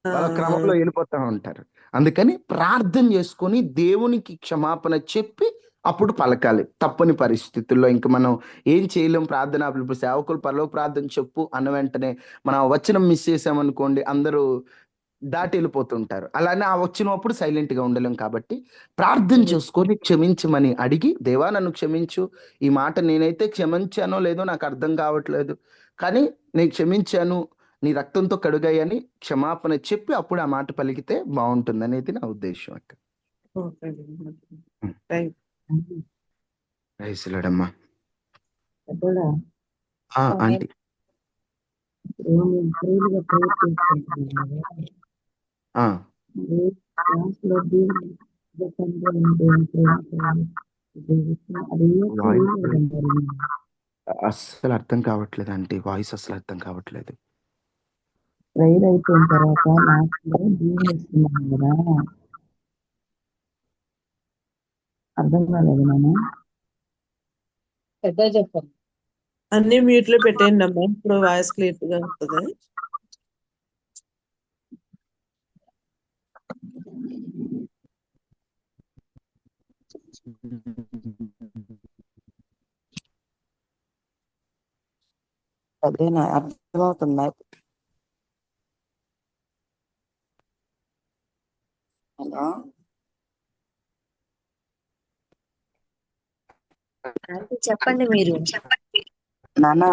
S1: వాళ్ళ క్రమంలో వెళ్ళిపోతా ఉంటారు. అందుకని ప్రార్థన చేసుకొని దేవునికి క్షమాపణ చెప్పి అప్పుడు పలకాలి. తప్పని పరిస్థితుల్లో ఇంక మనం ఏం చేయలేం. ప్రార్థన ఇప్పుడు సేవకులు పరలోక ప్రార్థన చెప్పు అన్న వెంటనే మనం వచనం మిస్ చేసామనుకోండి, అందరూ దాటి వెళ్ళిపోతుంటారు. అలానే ఆ వచ్చినప్పుడు సైలెంట్ గా ఉండలేం. కాబట్టి ప్రార్థన చేసుకొని క్షమించమని అడిగి, దేవా నన్ను క్షమించు, ఈ మాట నేనైతే క్షమించానో లేదో నాకు అర్థం కావట్లేదు, కానీ నేను క్షమించాను, నీ రక్తంతో కడుగాయని క్షమాపణ చెప్పి అప్పుడు ఆ మాట పలికితే బాగుంటుంది అనేది నా ఉద్దేశం అక్క. రైసులడమ్మా ఆంటీ. అస్సలు అర్థం కావట్లేదు అంటే వాయిస్ అసలు అర్థం కావట్లేదు.
S6: ప్రేయర్ అయిపోయిన తర్వాత లాస్ట్ లో దీవెన ఇస్తున్నాం కదా, అర్థం కాలేదు నాన్న.
S2: పెద్ద చెప్పండి.
S4: అన్ని మ్యూట్ లో పెట్టేయండి అమ్మా, ఇప్పుడు వాయిస్ క్లియర్ గా వస్తుంది.
S6: అదేనా అర్థమవుతుందా? హలో
S2: చెప్పండి మీరు.
S6: నానా,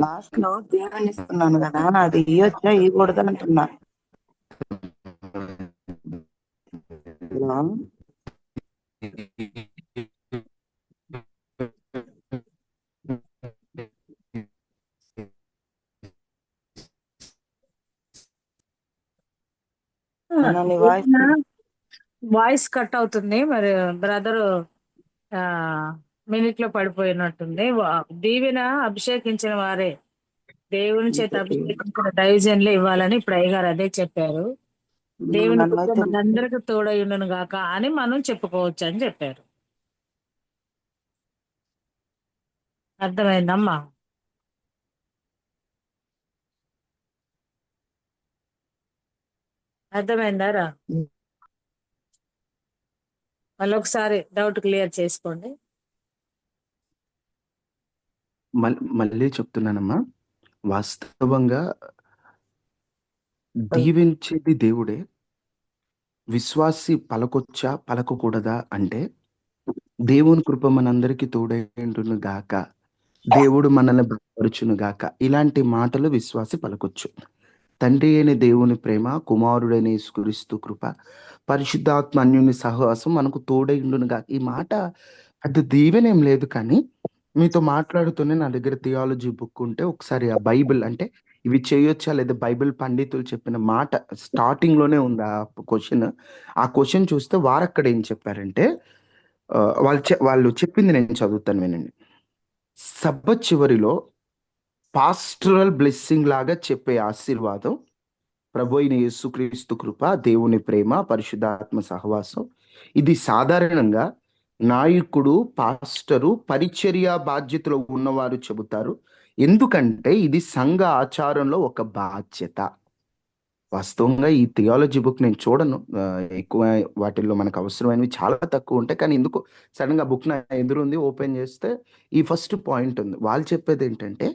S6: లాస్ట్ లో దేవుని ఇస్తున్నాను కదా, అది ఇయ్యొచ్చా ఇవ్వకూడదు అంటున్నా. ఇలా అన్న నీ వాయిస్
S2: వాయిస్ కట్ అవుతుంది మరి బ్రదర్ మినిట్ లో పడిపోయినట్టుంది. దీవెన అభిషేకించిన వారే దేవుని చేత అభిషేకించిన దైవజనులే ఇవ్వాలని ఇప్పుడు అయ్యగారు అదే చెప్పారు. దేవుని కృప
S6: నన్నైతే
S2: మనందరికి తోడై ఉండును గాక అని మనం చెప్పుకోవచ్చు అని చెప్పారు. అర్థమైందమ్మా? అర్థమైందారా? మళ్ళీ ఒకసారి డౌట్ క్లియర్ చేసుకోండి.
S1: మళ్ళీ చెప్తున్నానమ్మా, వాస్తవంగా దీవించేది దేవుడే. విశ్వాసి పలకొచ్చా పలకకూడదా అంటే, దేవుని కృప మనందరికీ తోడైండును గాక, దేవుడు మనల్ని బలపరుచును గాక, ఇలాంటి మాటలు విశ్వాసి పలకొచ్చు. తండ్రి అయిన దేవుని ప్రేమ, కుమారుడైన యేసుక్రీస్తు కృప, పరిశుద్ధాత్మ అన్యుని సహవాసం మనకు తోడైండును గాక. ఈ మాట అది దీవెనేం లేదు, కానీ మీతో మాట్లాడుతూనే నా దగ్గర థియాలజీ బుక్ ఉంటే ఒకసారి ఆ బైబిల్ అంటే ఇవి చేయొచ్చా లేదా బైబిల్ పండితులు చెప్పిన మాట స్టార్టింగ్ లోనే ఉంది ఆ క్వశ్చన్. ఆ క్వశ్చన్ చూస్తే వారక్కడ ఏం చెప్పారంటే, వాళ్ళు చెప్పింది నేను చదువుతాను, వినండి. సబ్బత్ చివరిలో పాస్టరల్ బ్లెస్సింగ్ లాగా చెప్పే ఆశీర్వాదం ప్రభు అయిన యేసుక్రీస్తు కృప, దేవుని ప్రేమ, పరిశుద్ధాత్మ సహవాసం, ఇది సాధారణంగా నాయకుడు, పాస్టరు, పరిచర్య బాధ్యతలో ఉన్నవారు చెబుతారు. ఎందుకంటే ఇది సంఘ ఆచారంలో ఒక బాధ్యత. వాస్తవంగా ఈ థియాలజీ బుక్ నేను చూడను. ఎక్కువ వాటిల్లో మనకు అవసరమైనవి చాలా తక్కువ ఉంటాయి. కానీ ఎందుకో సడన్గా బుక్ నా ఎదురుంది, ఓపెన్ చేస్తే ఈ ఫస్ట్ పాయింట్ ఉంది. వాళ్ళు చెప్పేది ఏంటంటే,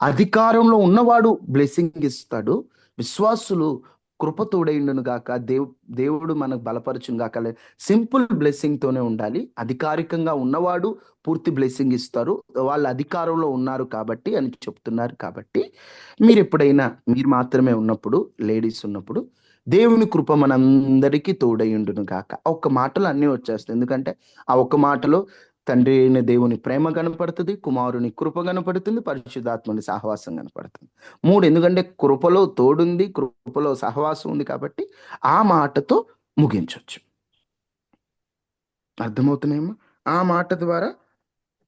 S1: అధికారంలో ఉన్నవాడు బ్లెస్సింగ్ ఇస్తాడు, విశ్వాసులు కృప తోడైండును గాక, దేవుడు మనకు బలపరచును గాక. సింపుల్ బ్లెస్సింగ్ తోనే ఉండాలి. అధికారికంగా ఉన్నవాడు పూర్తి బ్లెస్సింగ్ ఇస్తారు, వాళ్ళు అధికారంలో ఉన్నారు కాబట్టి అని చెప్తున్నారు. కాబట్టి మీరు ఎప్పుడైనా మీరు మాత్రమే ఉన్నప్పుడు, లేడీస్ ఉన్నప్పుడు, దేవుని కృప మనందరికీ తోడైండును గాక, ఒక్క మాటలో అన్నీ వచ్చేస్తాయి. ఎందుకంటే ఆ ఒక్క మాటలో తండ్రి అయిన దేవుని ప్రేమ కనపడుతుంది, కుమారుని కృప కనపడుతుంది, పరిశుద్ధాత్మని సహవాసం కనపడుతుంది. మూడు, ఎందుకంటే కృపలో తోడుంది, కృపలో సహవాసం ఉంది కాబట్టి ఆ మాటతో ముగించవచ్చు. అర్థమవుతున్నాయమ్మా? ఆ మాట ద్వారా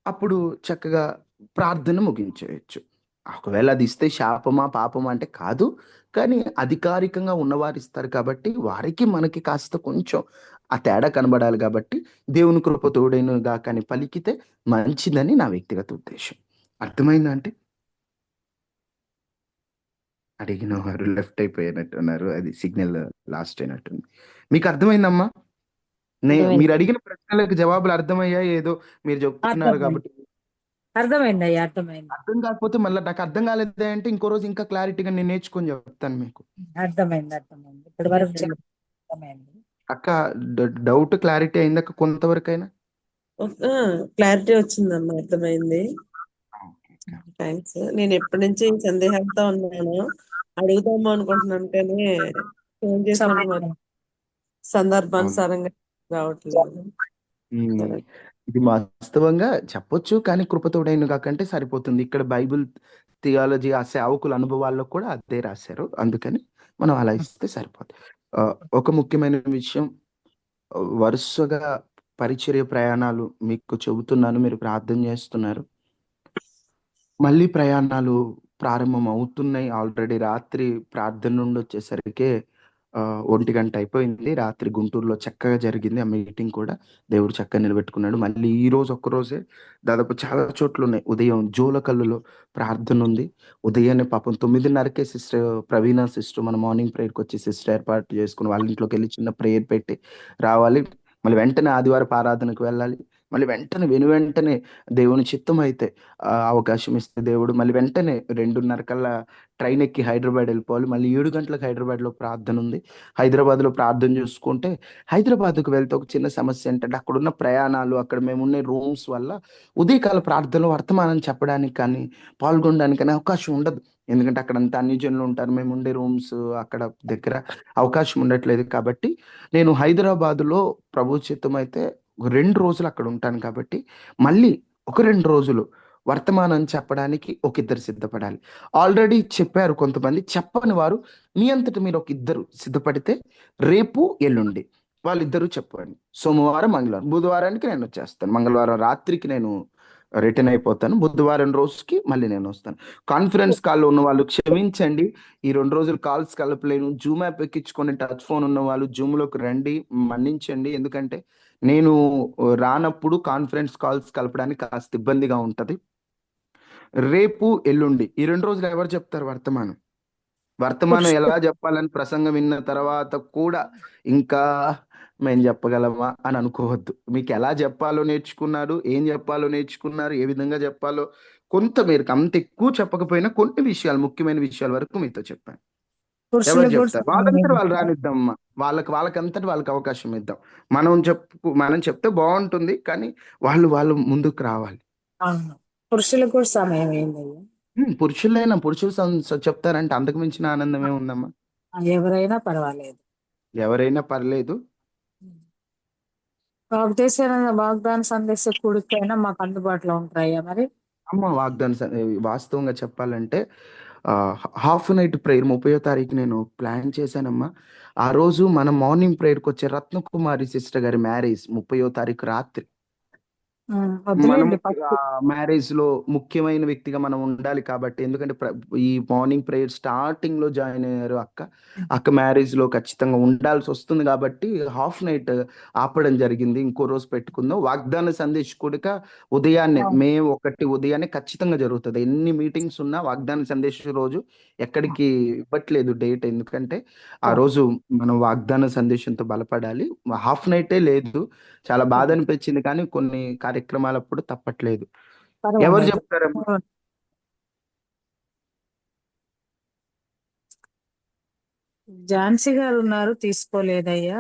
S1: అప్పుడు చక్కగా ప్రార్థన ముగించేయచ్చు. ఒకవేళ అది ఇస్తే శాపమా పాపమా అంటే కాదు, కానీ అధికారికంగా ఉన్నవారు ఇస్తారు కాబట్టి వారికి మనకి కాస్త కొంచెం ఆ తేడా కనబడాలి. కాబట్టి దేవుని కృప తోడైన గాక అని పలికితే మంచిదని నా వ్యక్తిగత ఉద్దేశం. అర్థమైందా అంటే? అడిగిన వారు లెఫ్ట్ అయిపోయినట్టున్నారు, అది సిగ్నల్ లాస్ట్ అయినట్టుంది. మీకు అర్థమైందమ్మా? మీరు అడిగిన ప్రశ్నలకు జవాబులు అర్థమయ్యాయి. ఏదో మీరు చెప్తున్నారు కాబట్టి
S2: అర్థమైంది అయ్యా, అర్థమైంది.
S1: అర్థం కాకపోతే మళ్ళీ నాకు అర్థం కాలేదే అంటే ఇంకో రోజు ఇంకా క్లారిటీగా నేను నేర్చుకొని చెప్తాను మీకు.
S2: అర్థమైంది ఇప్పటి వరకు అర్థమైంది.
S1: అక్క డౌట్ క్లారిటీ అయిందక్క కొంతవరకైనా?
S4: క్లారిటీ వచ్చిందమ్మా, అర్థమైంది. థ్యాంక్స్. నేను ఎప్పటి నుంచి సందేహాలతో ఉన్నాను, అడుగుదాము అనుకుంటున్నాను, కానీ ఫోన్ చేసినప్పుడు సందర్భానుసారంగా రావట్లేదు.
S1: ఇది వాస్తవంగా చెప్పొచ్చు, కానీ కృపతోడైన కాకంటే సరిపోతుంది. ఇక్కడ బైబిల్ థియాలజీ ఆ సేవకుల అనుభవాల్లో కూడా అదే రాశారు, అందుకని మనం అలా ఇస్తే సరిపోతుంది. ఒక ముఖ్యమైన విషయం, వరుసగా పరిచర్య ప్రయాణాలు మీకు చెబుతున్నాను, మీరు ప్రార్థన చేస్తున్నారు. మళ్ళీ ప్రయాణాలు ప్రారంభం అవుతున్నాయి. ఆల్రెడీ రాత్రి ప్రార్థన నుండి వచ్చేసరికి 1 గంట అయిపోయింది. రాత్రి గుంటూరులో చక్కగా జరిగింది ఆ మీటింగ్ కూడా. దేవుడు చక్కగా నిలబెట్టుకున్నాడు. మళ్ళీ ఈ రోజు ఒక్కరోజే దాదాపు చాలా చోట్ల ఉన్నాయి. ఉదయం జోలకల్లులో ప్రార్థన ఉంది. ఉదయాన్నే పాపం 9:30కే సిస్టర్ ప్రవీణ సిస్టర్ మన మార్నింగ్ ప్రేయర్కి వచ్చి సిస్టర్ ఏర్పాటు చేసుకుని వాళ్ళ ఇంట్లోకి వెళ్ళి చిన్న ప్రేయర్ పెట్టి రావాలి. మళ్ళీ వెంటనే ఆదివారపు ఆరాధనకు వెళ్ళాలి. మళ్ళీ వెంటనే వెనువెంటనే దేవుని చిత్తం అయితే అవకాశం ఇస్తే దేవుడు మళ్ళీ వెంటనే 2:30 కల్లా ట్రైన్ ఎక్కి హైదరాబాద్ వెళ్ళిపోవాలి. మళ్ళీ 7 గంటలకు హైదరాబాద్‌లో ప్రార్థన ఉంది. హైదరాబాద్‌లో ప్రార్థన చూసుకుంటే హైదరాబాద్‌కి వెళ్తే ఒక చిన్న సమస్య ఏంటంటే అక్కడున్న ప్రయాణాలు, అక్కడ మేమున్న రూమ్స్ వల్ల ఉదయకాల ప్రార్థనలో వర్తమానం చెప్పడానికి కానీ, పాల్గొనడానికి కానీ అవకాశం ఉండదు. ఎందుకంటే అక్కడంతా అన్యజనులు ఉంటారు. మేముండే రూమ్స్ అక్కడ దగ్గర అవకాశం ఉండట్లేదు. కాబట్టి నేను హైదరాబాద్‌లో ప్రభు చిత్తమైతే 2 రోజులు అక్కడ ఉంటాను కాబట్టి, మళ్ళీ ఒక 2 రోజులు వర్తమానం చెప్పడానికి ఒక ఇద్దరు సిద్ధపడాలి. ఆల్రెడీ చెప్పారు కొంతమంది. చెప్పని వారు మీ అంతట మీరు ఒక ఇద్దరు సిద్ధపడితే రేపు, ఎల్లుండి వాళ్ళిద్దరూ చెప్పండి. సోమవారం, మంగళవారం. బుధవారానికి నేనొచ్చేస్తాను. మంగళవారం రాత్రికి నేను రిటర్న్ అయిపోతాను. బుధవారం రోజుకి మళ్ళీ నేనొస్తాను. కాన్ఫరెన్స్ కాల్‌లో ఉన్నవాళ్ళు క్షమించండి. ఈ 2 రోజులు కాల్స్ కలపలేను. జూమ్ యాప్ ఎక్కించుకొని టచ్ ఫోన్ ఉన్నవాళ్ళు జూమ్‌లోకి రండి. మన్నించండి. ఎందుకంటే నేను రానప్పుడు కాన్ఫరెన్స్ కాల్స్ కలపడానికి కాస్త ఇబ్బందిగా ఉంటది. రేపు, ఎల్లుండి ఈ 2 రోజులు ఎవరు చెప్తారు వర్తమానం? వర్తమానం ఎలా చెప్పాలని ప్రసంగం విన్న తర్వాత కూడా ఇంకా మేము చెప్పగలమా అని అనుకోవద్దు. మీకు ఎలా చెప్పాలో నేర్చుకున్నారు, ఏం చెప్పాలో నేర్చుకున్నారు, ఏ విధంగా చెప్పాలో కొంత మేరకు అంత ఎక్కువ చెప్పకపోయినా కొన్ని విషయాలు, ముఖ్యమైన విషయాల వరకు మీతో చెప్పాను. ఎవరు
S2: పురుషులకు కూడా
S1: చెప్తారు? వాళ్ళంతట వాళ్ళు రానిద్దామమ్మా. వాళ్ళకంతట వాళ్ళకి అవకాశం ఇద్దాం. మనం చెప్తే బావుంటుంది. కానీ వాళ్ళు ముందుకు రావాలి.
S2: అవును. పురుషులకు కూడా సమయం ఏందయ్యా?
S1: పురుషులు చెప్తారంటే అంతకు మించిన ఆనందం ఏముందమ్మా?
S2: ఎవరైనా పర్వాలేదు.
S1: ఎవరైనా పర్లేదు.
S2: వాగ్దాన సందేశ కూడికైనా మాకు అందుబాటులో ఉంటాయా మరి?
S1: అమ్మ వాస్తవంగా చెప్పాలంటే హాఫ్ నైట్ ప్రేయర్ 30వ తారీఖు నేను ప్లాన్ చేశానమ్మా. ఆ రోజు మనం మార్నింగ్ ప్రేయర్‌కొచ్చే రత్నకుమారి సిస్టర్ గారి మ్యారేజ్ 30వ తారీఖు రాత్రి. మనము
S2: వదిలేయండి ఫస్ట్.
S1: మ్యారేజ్‌లో ముఖ్యమైన వ్యక్తిగా మనం ఉండాలి కాబట్టి ఎందుకంటే ఈ మార్నింగ్ ప్రేయర్ స్టార్టింగ్‌లో జాయిన్ అయ్యారు అక్క. అక్క మ్యారేజ్‌లో ఖచ్చితంగా ఉండాల్సొస్తుంది కాబట్టి హాఫ్ నైట్ ఆపడం జరిగింది. ఇంకో రోజు పెట్టుకుందాం. వాగ్దాన సందేశ్ కూడిక ఉదయాన్నే మే 1 ఉదయాన్నే ఖచ్చితంగా జరుగుతది. ఎన్ని మీటింగ్స్ ఉన్నా వాగ్దాన సందేశ్ రోజు ఎక్కడికి ఇవ్వట్లేదు డేట్. ఎందుకంటే ఆ రోజు మనం వాగ్దాన సందేశంతో బలపడాలి. హాఫ్ నైటే లేదు. చాలా బాధ అనిపించింది కానీ కొన్ని కార్యక్రమాలప్పుడు తప్పట్లేదు. ఎవరు
S2: పర్వాలేదు.
S1: చెప్తారమ్మా?
S2: ఝాన్సీ గారు ఉన్నారు తీసుకోలేదయ్యా.